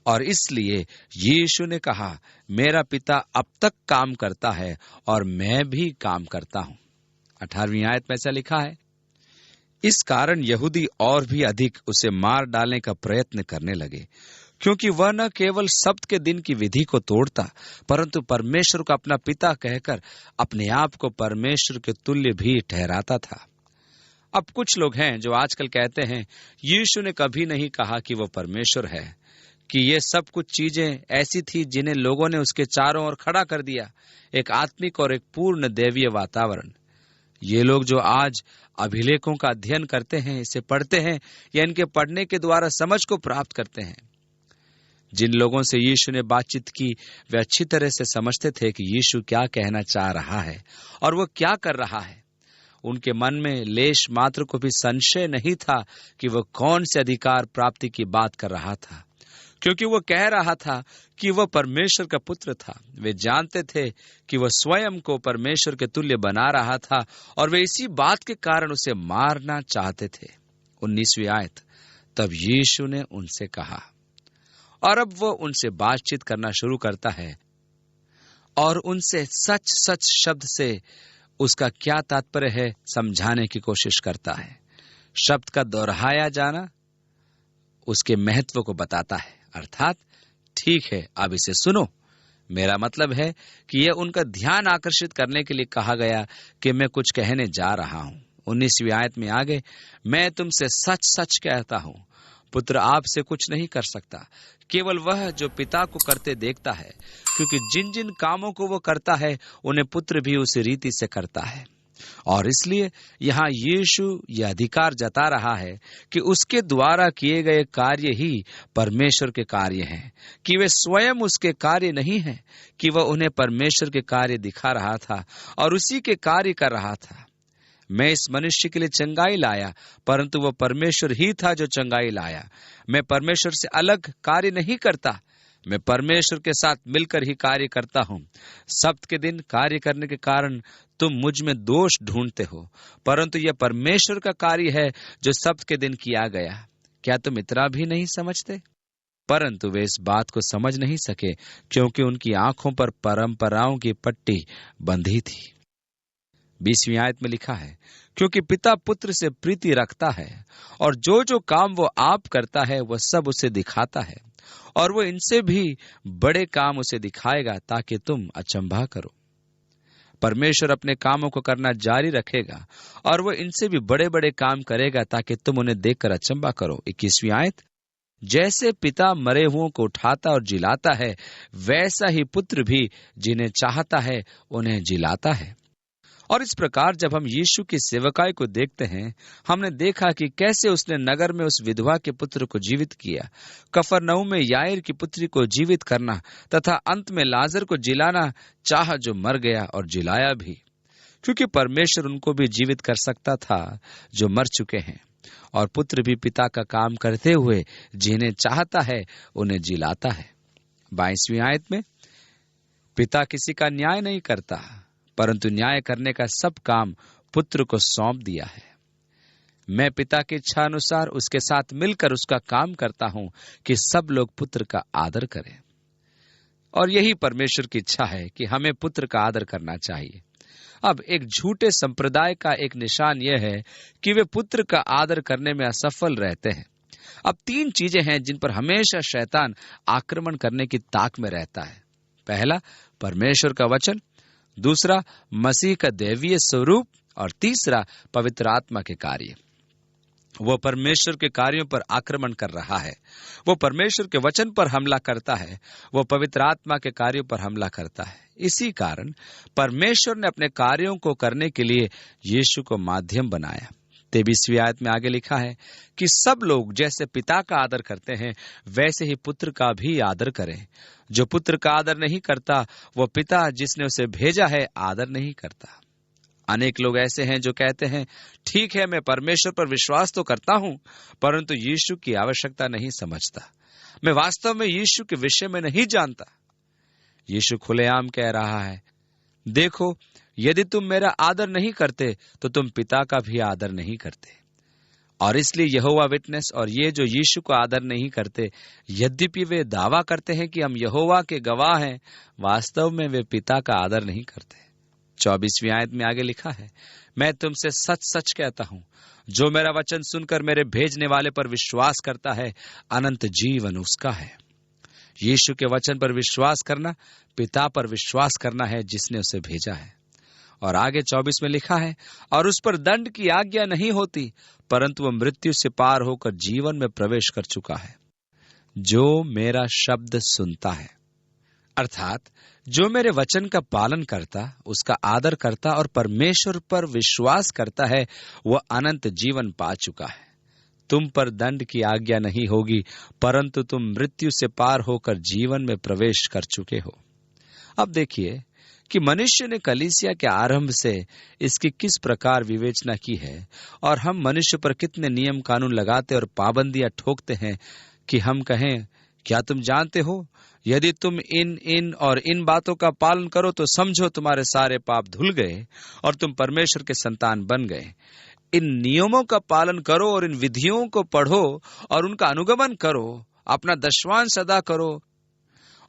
A: और इसलिए यीशु ने कहा, मेरा पिता अब तक काम करता है और मैं भी काम करता हूं। 18वीं आयत में ऐसा लिखा है, इस कारण यहूदी और भी अधिक उसे मार डालने का प्रयत्न करने लगे, क्योंकि वह न केवल सब्त के दिन की विधि को तोड़ता, परंतु परमेश्वर को अपना पिता कहकर अपने आप को परमेश्वर के तुल्य भी ठहराता था। अब कुछ लोग हैं जो आजकल कहते हैं, यीशु ने कभी नहीं कहा कि वह परमेश्वर है, कि ये सब कुछ चीजें ऐसी थी जिन्हें लोगों ने उसके चारों ओर खड़ा कर दिया, एक आत्मिक और एक पूर्ण दैवीय वातावरण। ये लोग जो आज अभिलेखों का अध्ययन करते हैं, इसे पढ़ते हैं या इनके पढ़ने के द्वारा समझ को प्राप्त करते हैं, जिन लोगों से यीशु ने बातचीत की, वे अच्छी तरह से समझते थे कि यीशु क्या कहना चाह रहा है और वह क्या कर रहा है। उनके मन में लेश मात्र को भी संशय नहीं था कि वह कौन से अधिकार प्राप्ति की बात कर रहा था, क्योंकि वो कह रहा था कि वह परमेश्वर का पुत्र था। वे जानते थे कि वह स्वयं को परमेश्वर के तुल्य बना रहा था और वे इसी बात के कारण उसे मारना चाहते थे। 19वीं आयत, तब यीशु ने उनसे कहा, और अब वो उनसे बातचीत करना शुरू करता है और उनसे सच सच शब्द से उसका क्या तात्पर्य है समझाने की कोशिश करता है। शब्द का दोहराया जाना उसके महत्व को बताता है, अर्थात ठीक है, अब इसे सुनो। मेरा मतलब है कि यह उनका ध्यान आकर्षित करने के लिए कहा गया कि मैं कुछ कहने जा रहा हूं। 19वीं आयत में आगे, मैं तुमसे सच सच कहता हूं, पुत्र आपसे कुछ नहीं कर सकता, केवल वह जो पिता को करते देखता है, क्योंकि जिन जिन कामों को वो करता है उन्हें पुत्र भी उसी रीति से करता है। और इसलिए यहाँ यीशु यह अधिकार जता रहा है कि उसके द्वारा किए गए कार्य ही परमेश्वर के कार्य हैं, कि वे स्वयं उसके कार्य नहीं हैं, कि वह उन्हें परमेश्वर के कार्य दिखा रहा था और उसी के कार्य कर रहा था। मैं इस मनुष्य के लिए चंगाई लाया, परंतु वह परमेश्वर ही था जो चंगाई लाया। मैं परमेश्वर से अलग कार्य नहीं करता, मैं परमेश्वर के साथ मिलकर ही कार्य करता हूँ। सब्त के दिन कार्य करने के कारण तुम मुझ में दोष ढूंढते हो, परंतु यह परमेश्वर का कार्य है जो सब्त के दिन किया गया। क्या तुम इतना भी नहीं समझते? परंतु वे इस बात को समझ नहीं सके, क्योंकि उनकी आंखों पर परंपराओं की पट्टी बंधी थी। 20वीं आयत में लिखा है, क्योंकि पिता पुत्र से प्रीति रखता है और जो जो काम वो आप करता है वह सब उसे दिखाता है, और वो इनसे भी बड़े काम उसे दिखाएगा ताकि तुम अचंभा करो। परमेश्वर अपने कामों को करना जारी रखेगा और वो इनसे भी बड़े बड़े काम करेगा ताकि तुम उन्हें देखकर अचंभा करो। 21वीं आयत, जैसे पिता मरे हुओं को उठाता और जिलाता है, वैसा ही पुत्र भी जिन्हें चाहता है उन्हें जिलाता है। और इस प्रकार जब हम यीशु की सेवकाई को देखते हैं, हमने देखा कि कैसे उसने नगर में उस विधवा के पुत्र को जीवित किया, कफरनहूम में याईर की पुत्री को जीवित करना तथा अंत में लाजर को जिलाना चाहा जो मर गया, और जिलाया भी, क्योंकि परमेश्वर उनको भी जीवित कर सकता था जो मर चुके हैं। और पुत्र भी पिता का काम करते हुए जिन्हें चाहता है उन्हें जिलाता है। 22वीं आयत में, पिता किसी का न्याय नहीं करता, परंतु न्याय करने का सब काम पुत्र को सौंप दिया है। मैं पिता की इच्छा अनुसार उसके साथ मिलकर उसका काम करता हूं कि सब लोग पुत्र का आदर करें। और यही परमेश्वर की इच्छा है कि हमें पुत्र का आदर करना चाहिए। अब एक झूठे संप्रदाय का एक निशान यह है कि वे पुत्र का आदर करने में असफल रहते हैं। अब 3 चीजें हैं जिन पर हमेशा शैतान आक्रमण करने की ताक में रहता है। पहला, परमेश्वर का वचन, दूसरा, मसीह का दैवीय स्वरूप, और तीसरा, पवित्र आत्मा के कार्य। वो परमेश्वर के कार्यों पर आक्रमण कर रहा है, वो परमेश्वर के वचन पर हमला करता है, वो पवित्र आत्मा के कार्यों पर हमला करता है। इसी कारण परमेश्वर ने अपने कार्यों को करने के लिए यीशु को माध्यम बनाया। 23वीं आयत में आगे लिखा है कि सब लोग जैसे पिता का आदर करते हैं वैसे ही पुत्र का भी आदर करें। जो पुत्र का आदर नहीं करता वो पिता जिसने उसे भेजा है आदर नहीं करता। अनेक लोग ऐसे हैं जो कहते हैं, ठीक है, मैं परमेश्वर पर विश्वास तो करता हूं, परंतु यीशु की आवश्यकता नहीं समझता। मैं वास्तव में यीशु के विषय में नहीं जानता। यीशु खुलेआम कह रहा है, देखो, यदि तुम मेरा आदर नहीं करते तो तुम पिता का भी आदर नहीं करते। और इसलिए यहोवा विटनेस और ये जो यीशु को आदर नहीं करते, यद्यपि वे दावा करते हैं कि हम यहोवा के गवाह हैं, वास्तव में वे पिता का आदर नहीं करते। 24वीं आयत में आगे लिखा है, मैं तुमसे सच सच कहता हूं, जो मेरा वचन सुनकर मेरे भेजने वाले पर विश्वास करता है, अनंत जीवन उसका है। यीशु के वचन पर विश्वास करना पिता पर विश्वास करना है जिसने उसे भेजा है। और आगे 24 में लिखा है, और उस पर दंड की आज्ञा नहीं होती, परंतु वह मृत्यु से पार होकर जीवन में प्रवेश कर चुका है, जो मेरा शब्द सुनता है। अर्थात जो मेरे वचन का पालन करता, उसका आदर करता और परमेश्वर पर विश्वास करता है, वह अनंत जीवन पा चुका है। तुम पर दंड की आज्ञा नहीं होगी, परंतु तुम मृत्यु से पार होकर जीवन में प्रवेश कर चुके हो। अब देखिए कि मनुष्य ने कलीसिया के आरंभ से इसकी किस प्रकार विवेचना की है, और हम मनुष्य पर कितने नियम कानून लगाते और पाबंदियां ठोकते हैं कि हम कहें क्या तुम जानते हो, यदि तुम इन और इन बातों का पालन करो तो समझो तुम्हारे सारे पाप धुल गए और तुम परमेश्वर के संतान बन गए। इन नियमों का पालन करो और इन विधियों को पढ़ो और उनका अनुगमन करो, अपना दशवांश अदा करो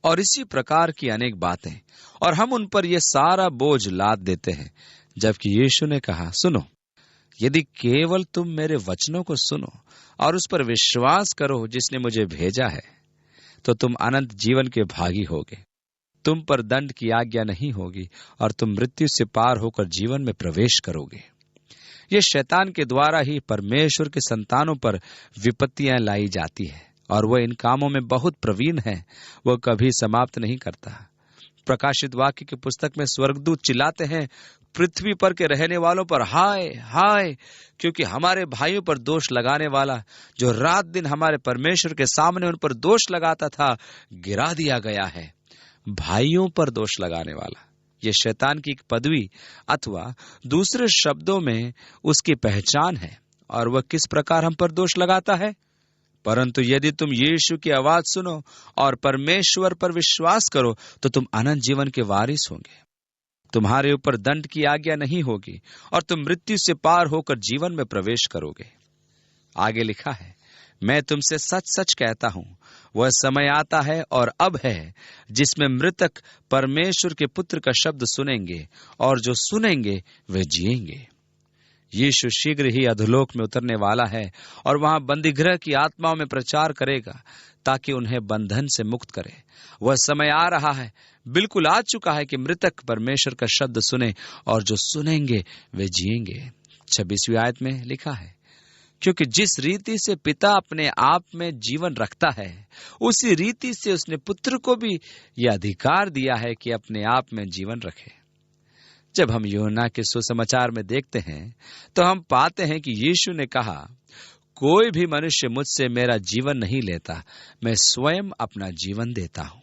A: और इसी प्रकार की अनेक बातें। और हम उन पर यह सारा बोझ लाद देते हैं। जबकि यीशु ने कहा, सुनो, यदि केवल तुम मेरे वचनों को सुनो और उस पर विश्वास करो जिसने मुझे भेजा है, तो तुम अनंत जीवन के भागी होगे। तुम पर दंड की आज्ञा नहीं होगी और तुम मृत्यु से पार होकर जीवन में प्रवेश करोगे। ये शैतान के द्वारा ही परमेश्वर के संतानों पर विपत्तियां लाई जाती है और वह इन कामों में बहुत प्रवीण है। वह कभी समाप्त नहीं करता। प्रकाशित वाक्य की पुस्तक में स्वर्गदूत चिल्लाते हैं, पृथ्वी पर के रहने वालों पर हाय हाय, क्योंकि हमारे भाइयों पर दोष लगाने वाला, जो रात दिन हमारे परमेश्वर के सामने उन पर दोष लगाता था, गिरा दिया गया है। भाइयों पर दोष लगाने वाला, यह शैतान की एक पदवी अथवा दूसरे शब्दों में उसकी पहचान है। और वह किस प्रकार हम पर दोष लगाता है? परंतु यदि तुम यीशु की आवाज सुनो और परमेश्वर पर विश्वास करो तो तुम अनंत जीवन के वारिस होंगे। तुम्हारे ऊपर दंड की आज्ञा नहीं होगी और तुम मृत्यु से पार होकर जीवन में प्रवेश करोगे। आगे लिखा है, मैं तुमसे सच सच कहता हूं, वह समय आता है और अब है जिसमें मृतक परमेश्वर के पुत्र का शब्द सुनेंगे और जो सुनेंगे वे जिएंगे। यीशु शीघ्र ही अधोलोक में उतरने वाला है और वहां बंदीगृह की आत्माओं में प्रचार करेगा ताकि उन्हें बंधन से मुक्त करे। वह समय आ रहा है, बिल्कुल आ चुका है कि मृतक परमेश्वर का शब्द सुने और जो सुनेंगे वे जिएंगे। 26वीं आयत में लिखा है, क्योंकि जिस रीति से पिता अपने आप में जीवन रखता है, उसी रीति से उसने पुत्र को भी यह अधिकार दिया है कि अपने आप में जीवन रखे। जब हम यूहन्ना के सुसमाचार में देखते हैं तो हम पाते हैं कि यीशु ने कहा, कोई भी मनुष्य मुझसे मेरा जीवन नहीं लेता, मैं स्वयं अपना जीवन देता हूं।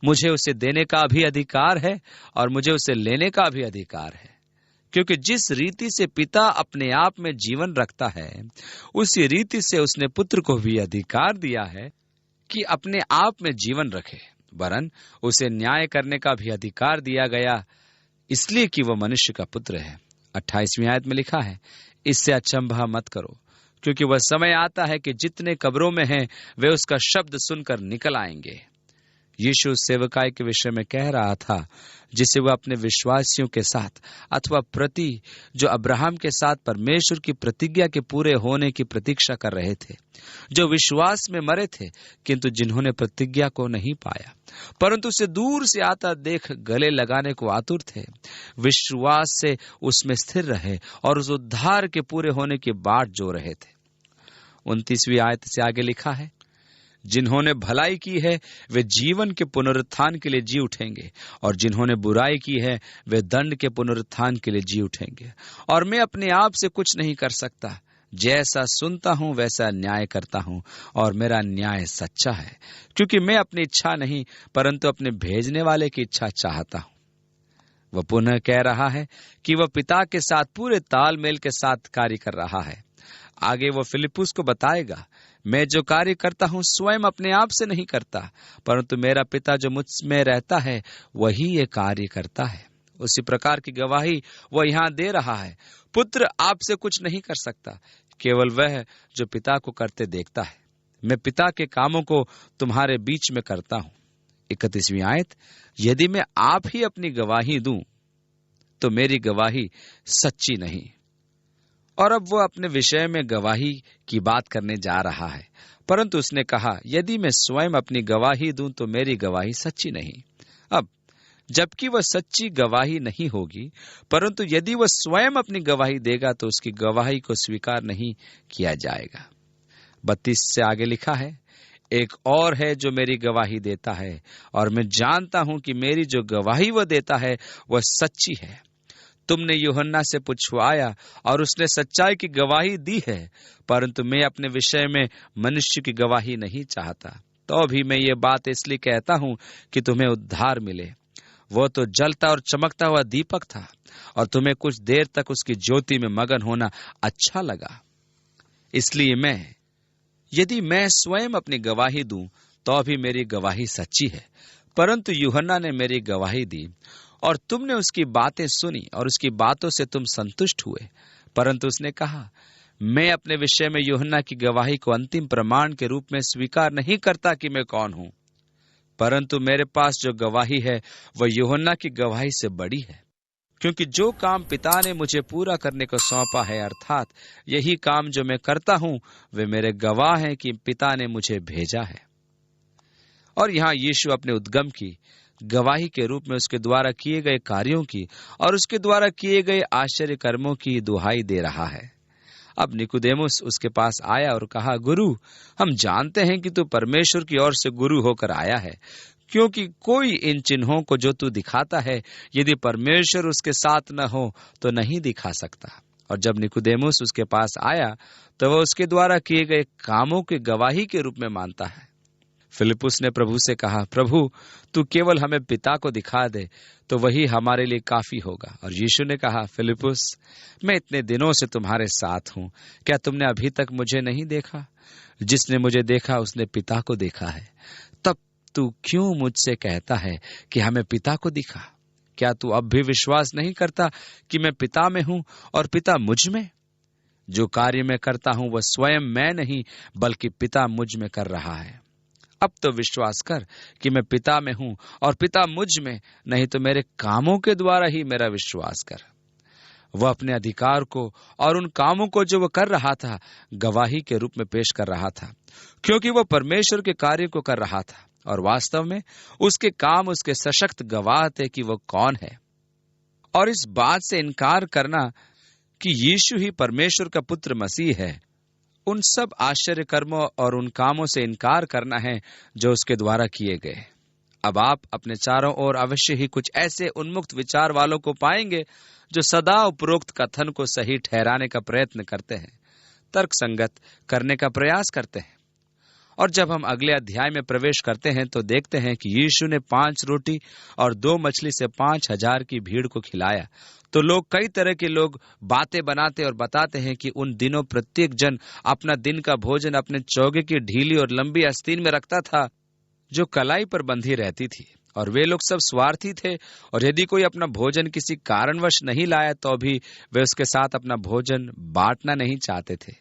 A: मुझे उसे देने का भी अधिकार है और मुझे उसे लेने का भी अधिकार है, क्योंकि जिस रीति से पिता अपने आप में जीवन रखता है, उसी रीति से उसने पुत्र को भी अधिकार दिया है कि अपने आप में जीवन रखे। वरन उसे न्याय करने का भी अधिकार दिया गया, इसलिए कि वह मनुष्य का पुत्र है। 28वीं आयत में लिखा है, इससे अचंभा मत करो, क्योंकि वह समय आता है कि जितने कब्रों में हैं वे उसका शब्द सुनकर निकल आएंगे। यीशु सेवकाई के विषय में कह रहा था, जिसे वह अपने विश्वासियों के साथ अथवा प्रति जो अब्राहम के साथ परमेश्वर की प्रतिज्ञा के पूरे होने की प्रतीक्षा कर रहे थे, जो विश्वास में मरे थे किंतु जिन्होंने प्रतिज्ञा को नहीं पाया, परंतु उसे दूर से आता देख गले लगाने को आतुर थे। विश्वास से उसमें स्थिर रहे और उस उद्धार के पूरे होने की बाट जो रहे थे। 29वीं आयत से आगे लिखा है, जिन्होंने भलाई की है वे जीवन के पुनरुत्थान के लिए जी उठेंगे और जिन्होंने बुराई की है वे दंड के पुनरुत्थान के लिए जी उठेंगे। और मैं अपने आप से कुछ नहीं कर सकता, जैसा सुनता हूं वैसा न्याय करता हूं और मेरा न्याय सच्चा है, क्योंकि मैं अपनी इच्छा नहीं परंतु अपने भेजने वाले की इच्छा चाहता हूं। वह पुनः कह रहा है कि वह पिता के साथ पूरे तालमेल के साथ कार्य कर रहा है। आगे वह फिलिप्पुस को बताएगा, मैं जो कार्य करता हूं स्वयं अपने आप से नहीं करता, परंतु मेरा पिता जो मुझ में रहता है वही ये कार्य करता है। उसी प्रकार की गवाही वह यहाँ दे रहा है। पुत्र आपसे कुछ नहीं कर सकता, केवल वह जो पिता को करते देखता है। मैं पिता के कामों को तुम्हारे बीच में करता हूं। 31वीं आयत, यदि मैं आप ही अपनी गवाही दूं तो मेरी गवाही सच्ची नहीं। और अब वो अपने विषय में गवाही की बात करने जा रहा है, परंतु उसने कहा, यदि मैं स्वयं अपनी गवाही दूं तो मेरी गवाही सच्ची नहीं। अब जबकि वह सच्ची गवाही नहीं होगी, परंतु यदि वह स्वयं अपनी गवाही देगा तो उसकी गवाही को स्वीकार नहीं किया जाएगा। 32 से आगे लिखा है, एक और है जो मेरी गवाही देता है और मैं जानता हूं कि मेरी जो गवाही वह देता है वह सच्ची है। तुमने यूहन्ना से पूछवाया और उसने सच्चाई की गवाही दी है, परंतु मैं अपने विषय में मनुष्य की गवाही नहीं चाहता। तो भी मैं ये बात इसलिए कहता हूं कि तुम्हें उद्धार मिले। वो तो जलता और चमकता हुआ दीपक था और तुम्हें कुछ देर तक उसकी ज्योति में मगन होना अच्छा लगा। इसलिए यदि मैं स्वयं अपनी गवाही दूं तो भी मेरी गवाही सच्ची है। परंतु यूहन्ना ने मेरी गवाही दी और तुमने उसकी बातें सुनी और उसकी बातों से तुम संतुष्ट हुए। परंतु उसने कहा, मैं अपने विषय में यूहन्ना की गवाही को अंतिम प्रमाण के रूप में स्वीकार नहीं करता कि मैं कौन हूं, परंतु मेरे पास जो गवाही है वह यूहन्ना की गवाही से बड़ी है, क्योंकि जो काम पिता ने मुझे पूरा करने को सौंपा है, अर्थात यही काम जो मैं करता हूं, वे मेरे गवाह हैं कि पिता ने मुझे भेजा है। और यहाँ यीशु अपने उद्गम की गवाही के रूप में उसके द्वारा किए गए कार्यों की और उसके द्वारा किए गए आश्चर्य कर्मों की दुहाई दे रहा है। अब निकुदेमुस उसके पास आया और कहा, गुरु, हम जानते हैं कि तू परमेश्वर की ओर से गुरु होकर आया है, क्योंकि कोई इन चिन्हों को जो तू दिखाता है, यदि परमेश्वर उसके साथ न हो तो नहीं दिखा सकता। और जब निकुदेमुस उसके पास आया तो वह उसके द्वारा किए गए कामों की गवाही के रूप में मानता है। फिलिप्पुस ने प्रभु से कहा, प्रभु, तू केवल हमें पिता को दिखा दे तो वही हमारे लिए काफी होगा। और यीशु ने कहा, फिलिप्पुस, मैं इतने दिनों से तुम्हारे साथ हूं, क्या तुमने अभी तक मुझे नहीं देखा? जिसने मुझे देखा उसने पिता को देखा है। तब तू क्यों मुझसे कहता है कि हमें पिता को दिखा? क्या तू अब भी विश्वास नहीं करता कि मैं पिता में हूं और पिता मुझ में? जो कार्य मैं करता हूं वह स्वयं मैं नहीं, बल्कि पिता मुझ में कर रहा है। अब तो विश्वास कर कि मैं पिता में हूं और पिता मुझ में, नहीं तो मेरे कामों के द्वारा ही मेरा विश्वास कर। वह अपने अधिकार को और उन कामों को जो वह कर रहा था गवाही के रूप में पेश कर रहा था, क्योंकि वह परमेश्वर के कार्य को कर रहा था और वास्तव में उसके काम उसके सशक्त गवाह थे कि वह कौन है। और इस बात से इनकार करना कि यीशु ही परमेश्वर का पुत्र मसीह है, उन सब आश्चर्य कर्मों और उन कामों से इनकार करना है जो उसके द्वारा किए गए। अब आप अपने चारों ओर अवश्य ही कुछ ऐसे उन्मुक्त विचार वालों को पाएंगे जो सदा उपरोक्त कथन को सही ठहराने का प्रयत्न करते हैं, तर्क संगत करने का प्रयास करते हैं। और जब हम अगले अध्याय में प्रवेश करते हैं तो देखते हैं कि यीशु ने 5 रोटी और 2 मछली से 5,000 की भीड़ को खिलाया। तो लोग, कई तरह के लोग बातें बनाते और बताते हैं कि उन दिनों प्रत्येक जन अपना दिन का भोजन अपने चौगे की ढीली और लंबी आस्तीन में रखता था, जो कलाई पर बंधी रहती थी। और वे लोग सब स्वार्थी थे, और यदि कोई अपना भोजन किसी कारणवश नहीं लाया तो भी वे उसके साथ अपना भोजन बांटना नहीं चाहते थे।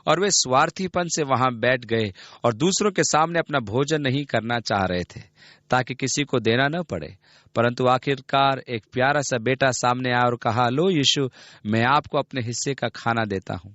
A: और वे स्वार्थीपन से वहां बैठ गए और दूसरों के सामने अपना भोजन नहीं करना चाह रहे थे, ताकि किसी को देना न पड़े। परंतु आखिरकार एक प्यारा सा बेटा सामने आया और कहा, लो यीशु, मैं आपको अपने हिस्से का खाना देता हूं।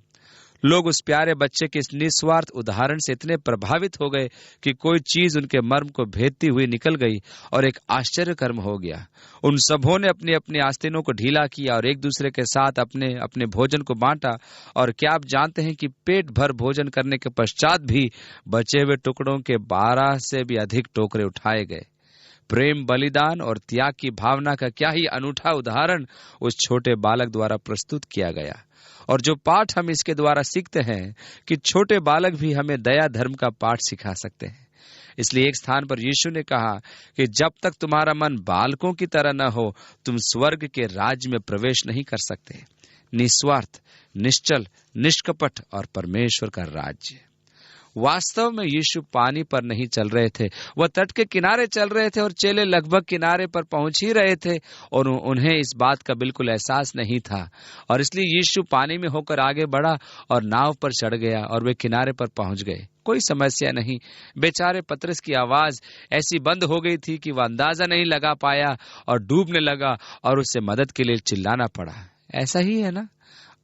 A: लोग उस प्यारे बच्चे के इस निस्वार्थ उदाहरण से इतने प्रभावित हो गए कि कोई चीज उनके मर्म को भेदती हुई निकल गई और एक आश्चर्य कर्म हो गया। उन सबों ने अपनी अपनी आस्तीनों को ढीला किया और एक दूसरे के साथ अपने अपने भोजन को बांटा। और क्या आप जानते हैं कि पेट भर भोजन करने के पश्चात भी बचे हुए टुकड़ों के 12 से भी अधिक टोकरे उठाए गए। प्रेम, बलिदान और त्याग की भावना का क्या ही अनूठा उदाहरण उस छोटे बालक द्वारा प्रस्तुत किया गया। और जो पाठ हम इसके द्वारा सीखते हैं कि छोटे बालक भी हमें दया धर्म का पाठ सिखा सकते हैं। इसलिए एक स्थान पर यीशु ने कहा कि जब तक तुम्हारा मन बालकों की तरह न हो, तुम स्वर्ग के राज्य में प्रवेश नहीं कर सकते। निस्वार्थ, निश्चल, निष्कपट और परमेश्वर का राज्य। वास्तव में यीशु पानी पर नहीं चल रहे थे, वह तट के किनारे चल रहे थे और चेले लगभग किनारे पर पहुंच ही रहे थे और उन्हें इस बात का बिल्कुल एहसास नहीं था। और इसलिए यीशु पानी में होकर आगे बढ़ा और नाव पर चढ़ गया और वे किनारे पर पहुंच गए। कोई समस्या नहीं। बेचारे पतरस की आवाज ऐसी बंद हो गई थी कि वह अंदाजा नहीं लगा पाया और डूबने लगा और उससे मदद के लिए चिल्लाना पड़ा। ऐसा ही है ना,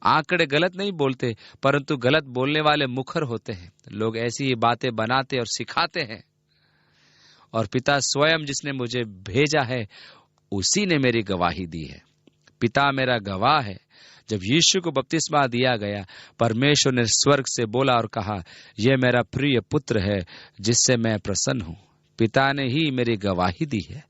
A: आंकड़े गलत नहीं बोलते, परंतु गलत बोलने वाले मुखर होते हैं। लोग ऐसी ही बातें बनाते और सिखाते हैं। और पिता स्वयं जिसने मुझे भेजा है उसी ने मेरी गवाही दी है। पिता मेरा गवाह है। जब यीशु को बपतिस्मा दिया गया, परमेश्वर ने स्वर्ग से बोला और कहा, यह मेरा प्रिय पुत्र है जिससे मैं प्रसन्न हूं। पिता ने ही मेरी गवाही दी है।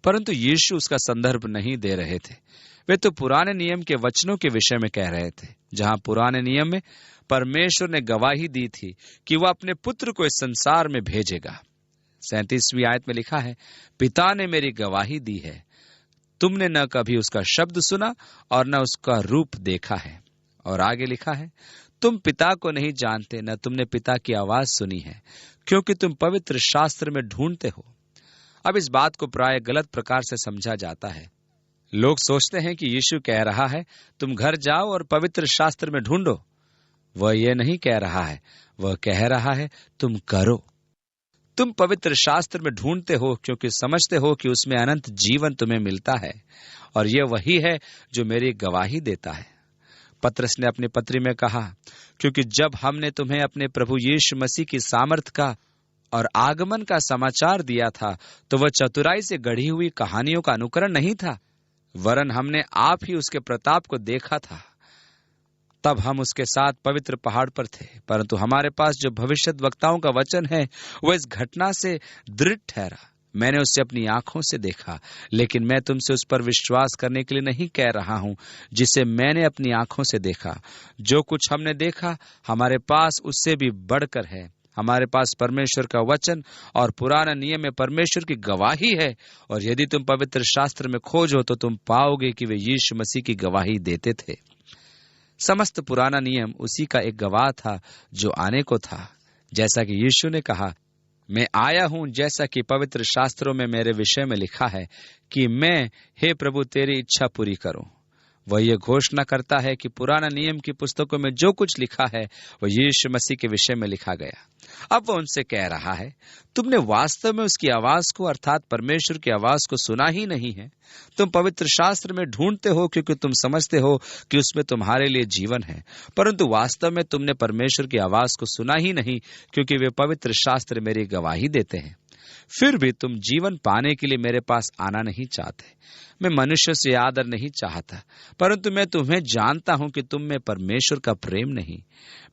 A: परंतु यीशु उसका संदर्भ नहीं दे रहे थे। वे तो पुराने नियम के वचनों के विषय में कह रहे थे, जहां पुराने नियम में परमेश्वर ने गवाही दी थी कि वह अपने पुत्र को इस संसार में भेजेगा। 37वीं आयत में लिखा है, पिता ने मेरी गवाही दी है, तुमने न कभी उसका शब्द सुना और न उसका रूप देखा है। और आगे लिखा है, तुम पिता को नहीं जानते, न तुमने पिता की आवाज सुनी है, क्योंकि तुम पवित्र शास्त्र में ढूंढते हो। अब इस बात को प्राय गलत प्रकार से समझा जाता है। लोग सोचते हैं कि यीशु कह रहा है तुम घर जाओ और पवित्र शास्त्र में ढूंढो। वह यह नहीं कह रहा है, वह कह रहा है तुम करो। तुम पवित्र शास्त्र में ढूंढते हो क्योंकि समझते हो कि उसमें अनंत जीवन तुम्हें मिलता है, और यह वही है जो मेरी गवाही देता है। पतरस ने अपनी पत्री में कहा, क्योंकि जब हमने तुम्हें अपने प्रभु यीशु मसीह की सामर्थ का और आगमन का समाचार दिया था, तो वह चतुराई से गढ़ी हुई कहानियों का अनुकरण नहीं था, वरन हमने आप ही उसके प्रताप को देखा था। तब हम उसके साथ पवित्र पहाड़ पर थे, परंतु हमारे पास जो भविष्यद्वक्ताओं का वचन है वह इस घटना से दृढ़ ठहरा। मैंने उसे अपनी आंखों से देखा, लेकिन मैं तुमसे उस पर विश्वास करने के लिए नहीं कह रहा हूं जिसे मैंने अपनी आंखों से देखा। जो कुछ हमने देखा हमारे पास उससे भी बढ़कर है। हमारे पास परमेश्वर का वचन और पुराना नियम में परमेश्वर की गवाही है, और यदि तुम पवित्र शास्त्र में खोजो तो तुम पाओगे कि वे यीशु मसीह की गवाही देते थे। समस्त पुराना नियम उसी का एक गवाह था जो आने को था। जैसा कि यीशु ने कहा, मैं आया हूं जैसा कि पवित्र शास्त्रों में मेरे विषय में लिखा है कि मैं, हे प्रभु, तेरी इच्छा पूरी करूं। वह ये घोषणा करता है कि पुराना नियम की पुस्तकों में जो कुछ लिखा है वह यीशु मसीह के विषय में लिखा गया। अब वह उनसे कह रहा है, तुमने वास्तव में उसकी आवाज को, अर्थात परमेश्वर की आवाज को सुना ही नहीं है। तुम पवित्र शास्त्र में ढूंढते हो क्योंकि तुम समझते हो कि उसमें तुम्हारे लिए जीवन है, परंतु वास्तव में तुमने परमेश्वर की आवाज को सुना ही नहीं, क्योंकि वे पवित्र शास्त्र मेरी गवाही देते हैं। फिर भी तुम जीवन पाने के लिए मेरे पास आना नहीं चाहते। मैं मनुष्य से आदर नहीं चाहता, परंतु मैं तुम्हें जानता हूं कि तुम में परमेश्वर का प्रेम नहीं।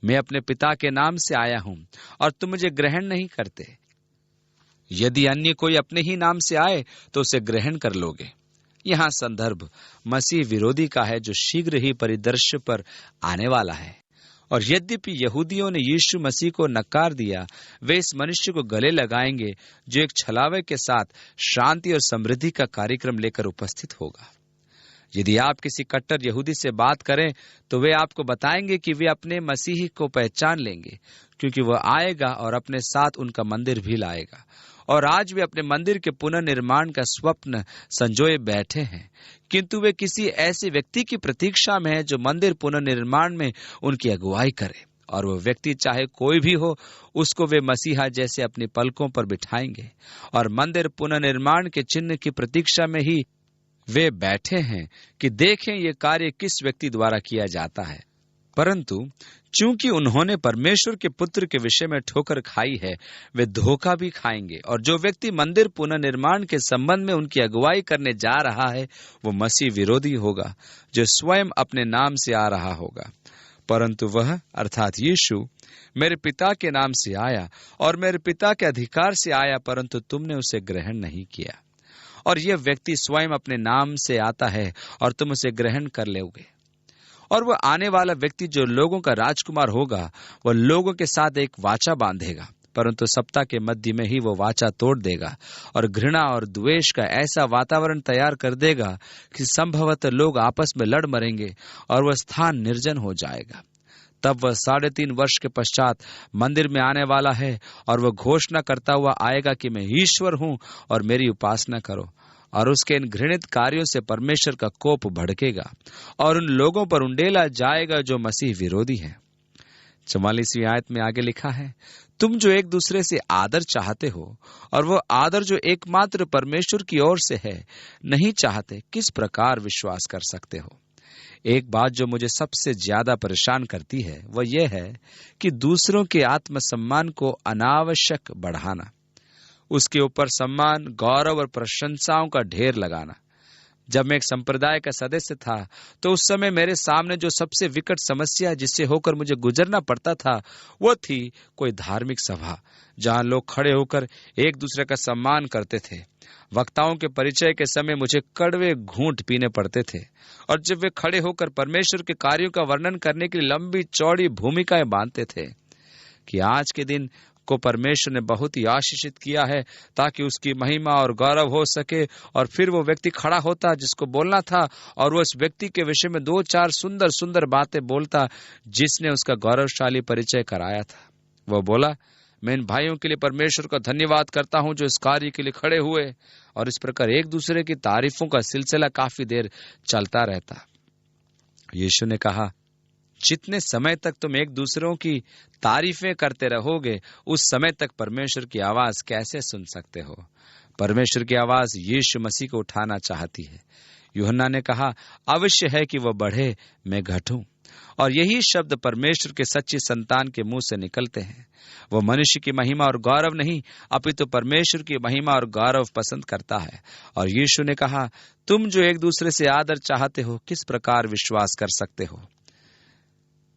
A: मैं अपने पिता के नाम से आया हूं और तुम मुझे ग्रहण नहीं करते। यदि अन्य कोई अपने ही नाम से आए तो उसे ग्रहण कर लोगे। यहाँ संदर्भ मसीह विरोधी का है जो शीघ्र ही परिदृश्य पर आने वाला है। और यद्यपि यहूदियों ने यीशु मसीह को नकार दिया, वे इस मनुष्य को गले लगाएंगे जो एक छलावे के साथ शांति और समृद्धि का कार्यक्रम लेकर उपस्थित होगा। यदि आप किसी कट्टर यहूदी से बात करें तो वे आपको बताएंगे कि वे अपने मसीही को पहचान लेंगे, क्योंकि वह आएगा और अपने साथ उनका मंदिर भी लाएगा। और आज वे अपने मंदिर के पुनर्निर्माण का स्वप्न संजोए बैठे हैं, किंतु वे किसी ऐसे व्यक्ति की प्रतीक्षा में हैं जो मंदिर पुनर्निर्माण में उनकी अगुवाई करे। और वह व्यक्ति चाहे कोई भी हो, उसको वे मसीहा जैसे अपनी पलकों पर बिठाएंगे। और मंदिर पुनर्निर्माण के चिन्ह की प्रतीक्षा में ही वे बैठे हैं कि देखें ये कार्य किस व्यक्ति द्वारा किया जाता है। परंतु चूंकि उन्होंने परमेश्वर के पुत्र के विषय में ठोकर खाई है, वे धोखा भी खाएंगे। और जो व्यक्ति मंदिर पुनर्निर्माण के संबंध में उनकी अगुवाई करने जा रहा है वो मसीह विरोधी होगा, जो स्वयं अपने नाम से आ रहा होगा। परंतु वह अर्थात यीशु मेरे पिता के नाम से आया और मेरे पिता के अधिकार से आया, परंतु तुमने उसे ग्रहण नहीं किया। और यह व्यक्ति स्वयं अपने नाम से आता है और तुम उसे ग्रहण कर लोगे। और वह आने वाला व्यक्ति जो लोगों का राजकुमार होगा, वह लोगों के साथ एक वाचा बांधेगा, परंतु सप्ताह के मध्य में ही वो वाचा तोड़ देगा और घृणा और द्वेष का ऐसा वातावरण तैयार कर देगा कि संभवतः लोग आपस में लड़ मरेंगे और वह स्थान निर्जन हो जाएगा। तब वह 3.5 वर्ष के पश्चात मंदिर में आने वाला है और वह घोषणा करता हुआ आएगा कि मैं ईश्वर हूं और मेरी उपासना करो। और उसके इन घृणित कार्यों से परमेश्वर का कोप भड़केगा और उन लोगों पर उंडेला जाएगा जो मसीह विरोधी हैं। 44वीं आयत में आगे लिखा है, तुम जो एक दूसरे से आदर चाहते हो और वो आदर जो एकमात्र परमेश्वर की ओर से है नहीं चाहते, किस प्रकार विश्वास कर सकते हो? एक बात जो मुझे सबसे ज्यादा परेशान करती है वह यह है कि दूसरों के आत्मसम्मान को अनावश्यक बढ़ाना, उसके ऊपर सम्मान, गौरव और प्रशंसाओं का ढेर लगाना। जब मैं एक संप्रदाय का सदस्य था तो उस समय मेरे सामने जो सबसे विकट समस्या जिससे होकर मुझे गुजरना पड़ता था वो थी कोई धार्मिक सभा जहां लोग खड़े होकर एक दूसरे का सम्मान करते थे। वक्ताओं के परिचय के समय मुझे कड़वे घूंट पीने पड़ते थे, और जब वे खड़े होकर परमेश्वर के कार्यों का वर्णन करने के लिए लंबी चौड़ी भूमिकाएं बांधते थे कि आज के दिन को परमेश्वर ने बहुत ही आशीषित किया है ताकि उसकी महिमा और गौरव हो सके, और फिर वो व्यक्ति खड़ा होता जिसको बोलना था और वो उस व्यक्ति के विषय में 2-4 सुंदर सुंदर बातें बोलता जिसने उसका गौरवशाली परिचय कराया था। वो बोला, मैं इन भाइयों के लिए परमेश्वर का धन्यवाद करता हूं जो इस कार्य के लिए खड़े हुए। और इस प्रकार एक दूसरे की तारीफों का सिलसिला काफी देर चलता रहता। यीशु ने कहा, जितने समय तक तुम एक दूसरों की तारीफें करते रहोगे, उस समय तक परमेश्वर की आवाज कैसे सुन सकते हो? परमेश्वर की आवाज यीशु मसीह को उठाना चाहती है। यूहन्ना ने कहा, अवश्य है कि वह बढ़े, मैं घटूं। और यही शब्द परमेश्वर के सच्ची संतान के मुंह से निकलते हैं। वह मनुष्य की महिमा और गौरव नहीं, अपितु परमेश्वर की महिमा और गौरव पसंद करता है। और यीशु ने कहा, तुम जो एक दूसरे से आदर चाहते हो, किस प्रकार विश्वास कर सकते हो?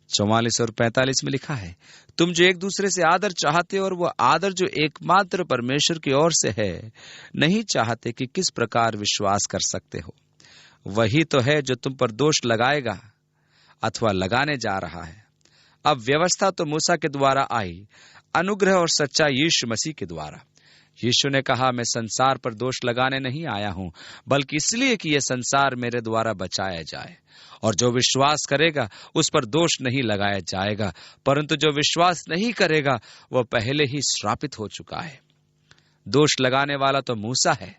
A: 44 और 45 में लिखा है, तुम जो एक दूसरे से आदर चाहते हो और वह आदर जो एकमात्र परमेश्वर की ओर से है नहीं चाहते, कि किस प्रकार विश्वास कर सकते हो? वही तो है जो तुम पर दोष लगाएगा अथवा लगाने जा रहा है। अब व्यवस्था तो मूसा के द्वारा आई, अनुग्रह और सच्चाई यीशु मसीह के द्वारा। यीशु ने कहा, मैं संसार पर दोष लगाने नहीं आया हूं, बल्कि इसलिए कि यह संसार मेरे द्वारा बचाया जाए। और जो विश्वास करेगा उस पर दोष नहीं लगाया जाएगा, परंतु जो विश्वास नहीं करेगा वह पहले ही श्रापित हो चुका है। दोष लगाने वाला तो मूसा है।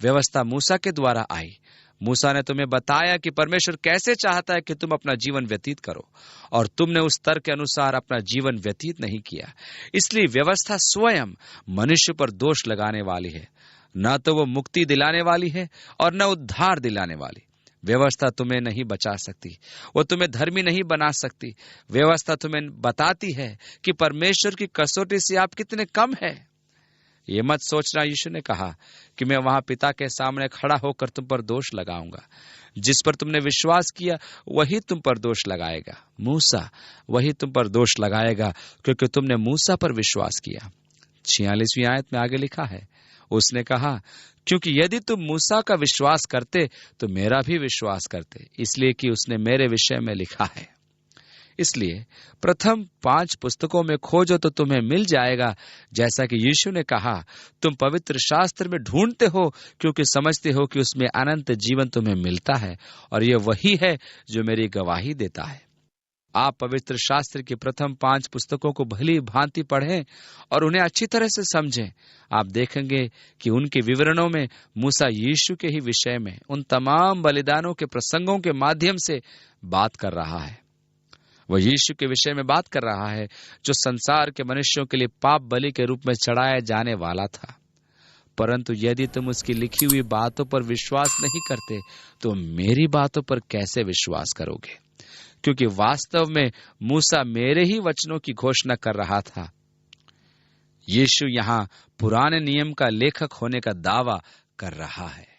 A: व्यवस्था मूसा के द्वारा आई। मूसा ने तुम्हें बताया कि परमेश्वर कैसे चाहता है कि तुम अपना जीवन व्यतीत करो, और तुमने उस स्तर के अनुसार अपना जीवन व्यतीत नहीं किया। इसलिए व्यवस्था स्वयं मनुष्य पर दोष लगाने वाली है। न तो वो मुक्ति दिलाने वाली है और न उद्धार दिलाने वाली। व्यवस्था तुम्हें नहीं बचा सकती, वो तुम्हें धर्मी नहीं बना सकती। व्यवस्था तुम्हें बताती है कि परमेश्वर की कसौटी से आप कितने कम है। ये मत सोचना, यीशु ने कहा, कि मैं वहां पिता के सामने खड़ा होकर तुम पर दोष लगाऊंगा। जिस पर तुमने विश्वास किया वही तुम पर दोष लगाएगा। मूसा वही तुम पर दोष लगाएगा, क्योंकि तुमने मूसा पर विश्वास किया। 46वीं आयत में आगे लिखा है, उसने कहा, क्योंकि यदि तुम मूसा का विश्वास करते तो मेरा भी विश्वास करते, इसलिए कि उसने मेरे विषय में लिखा है। इसलिए प्रथम 5 पुस्तकों में खोजो तो तुम्हें मिल जाएगा। जैसा कि यीशु ने कहा, तुम पवित्र शास्त्र में ढूंढते हो क्योंकि समझते हो कि उसमें अनंत जीवन तुम्हें मिलता है, और यह वही है जो मेरी गवाही देता है। आप पवित्र शास्त्र की प्रथम 5 पुस्तकों को भली भांति पढ़ें और उन्हें अच्छी तरह से समझें। आप देखेंगे कि उनके विवरणों में मूसा यीशु के ही विषय में उन तमाम बलिदानों के प्रसंगों के माध्यम से बात कर रहा है। वह यीशु के विषय में बात कर रहा है जो संसार के मनुष्यों के लिए पाप बलि के रूप में चढ़ाया जाने वाला था। परंतु यदि तुम उसकी लिखी हुई बातों पर विश्वास नहीं करते तो मेरी बातों पर कैसे विश्वास करोगे? क्योंकि वास्तव में मूसा मेरे ही वचनों की घोषणा कर रहा था। यीशु यहाँ पुराने नियम का लेखक होने का दावा कर रहा है।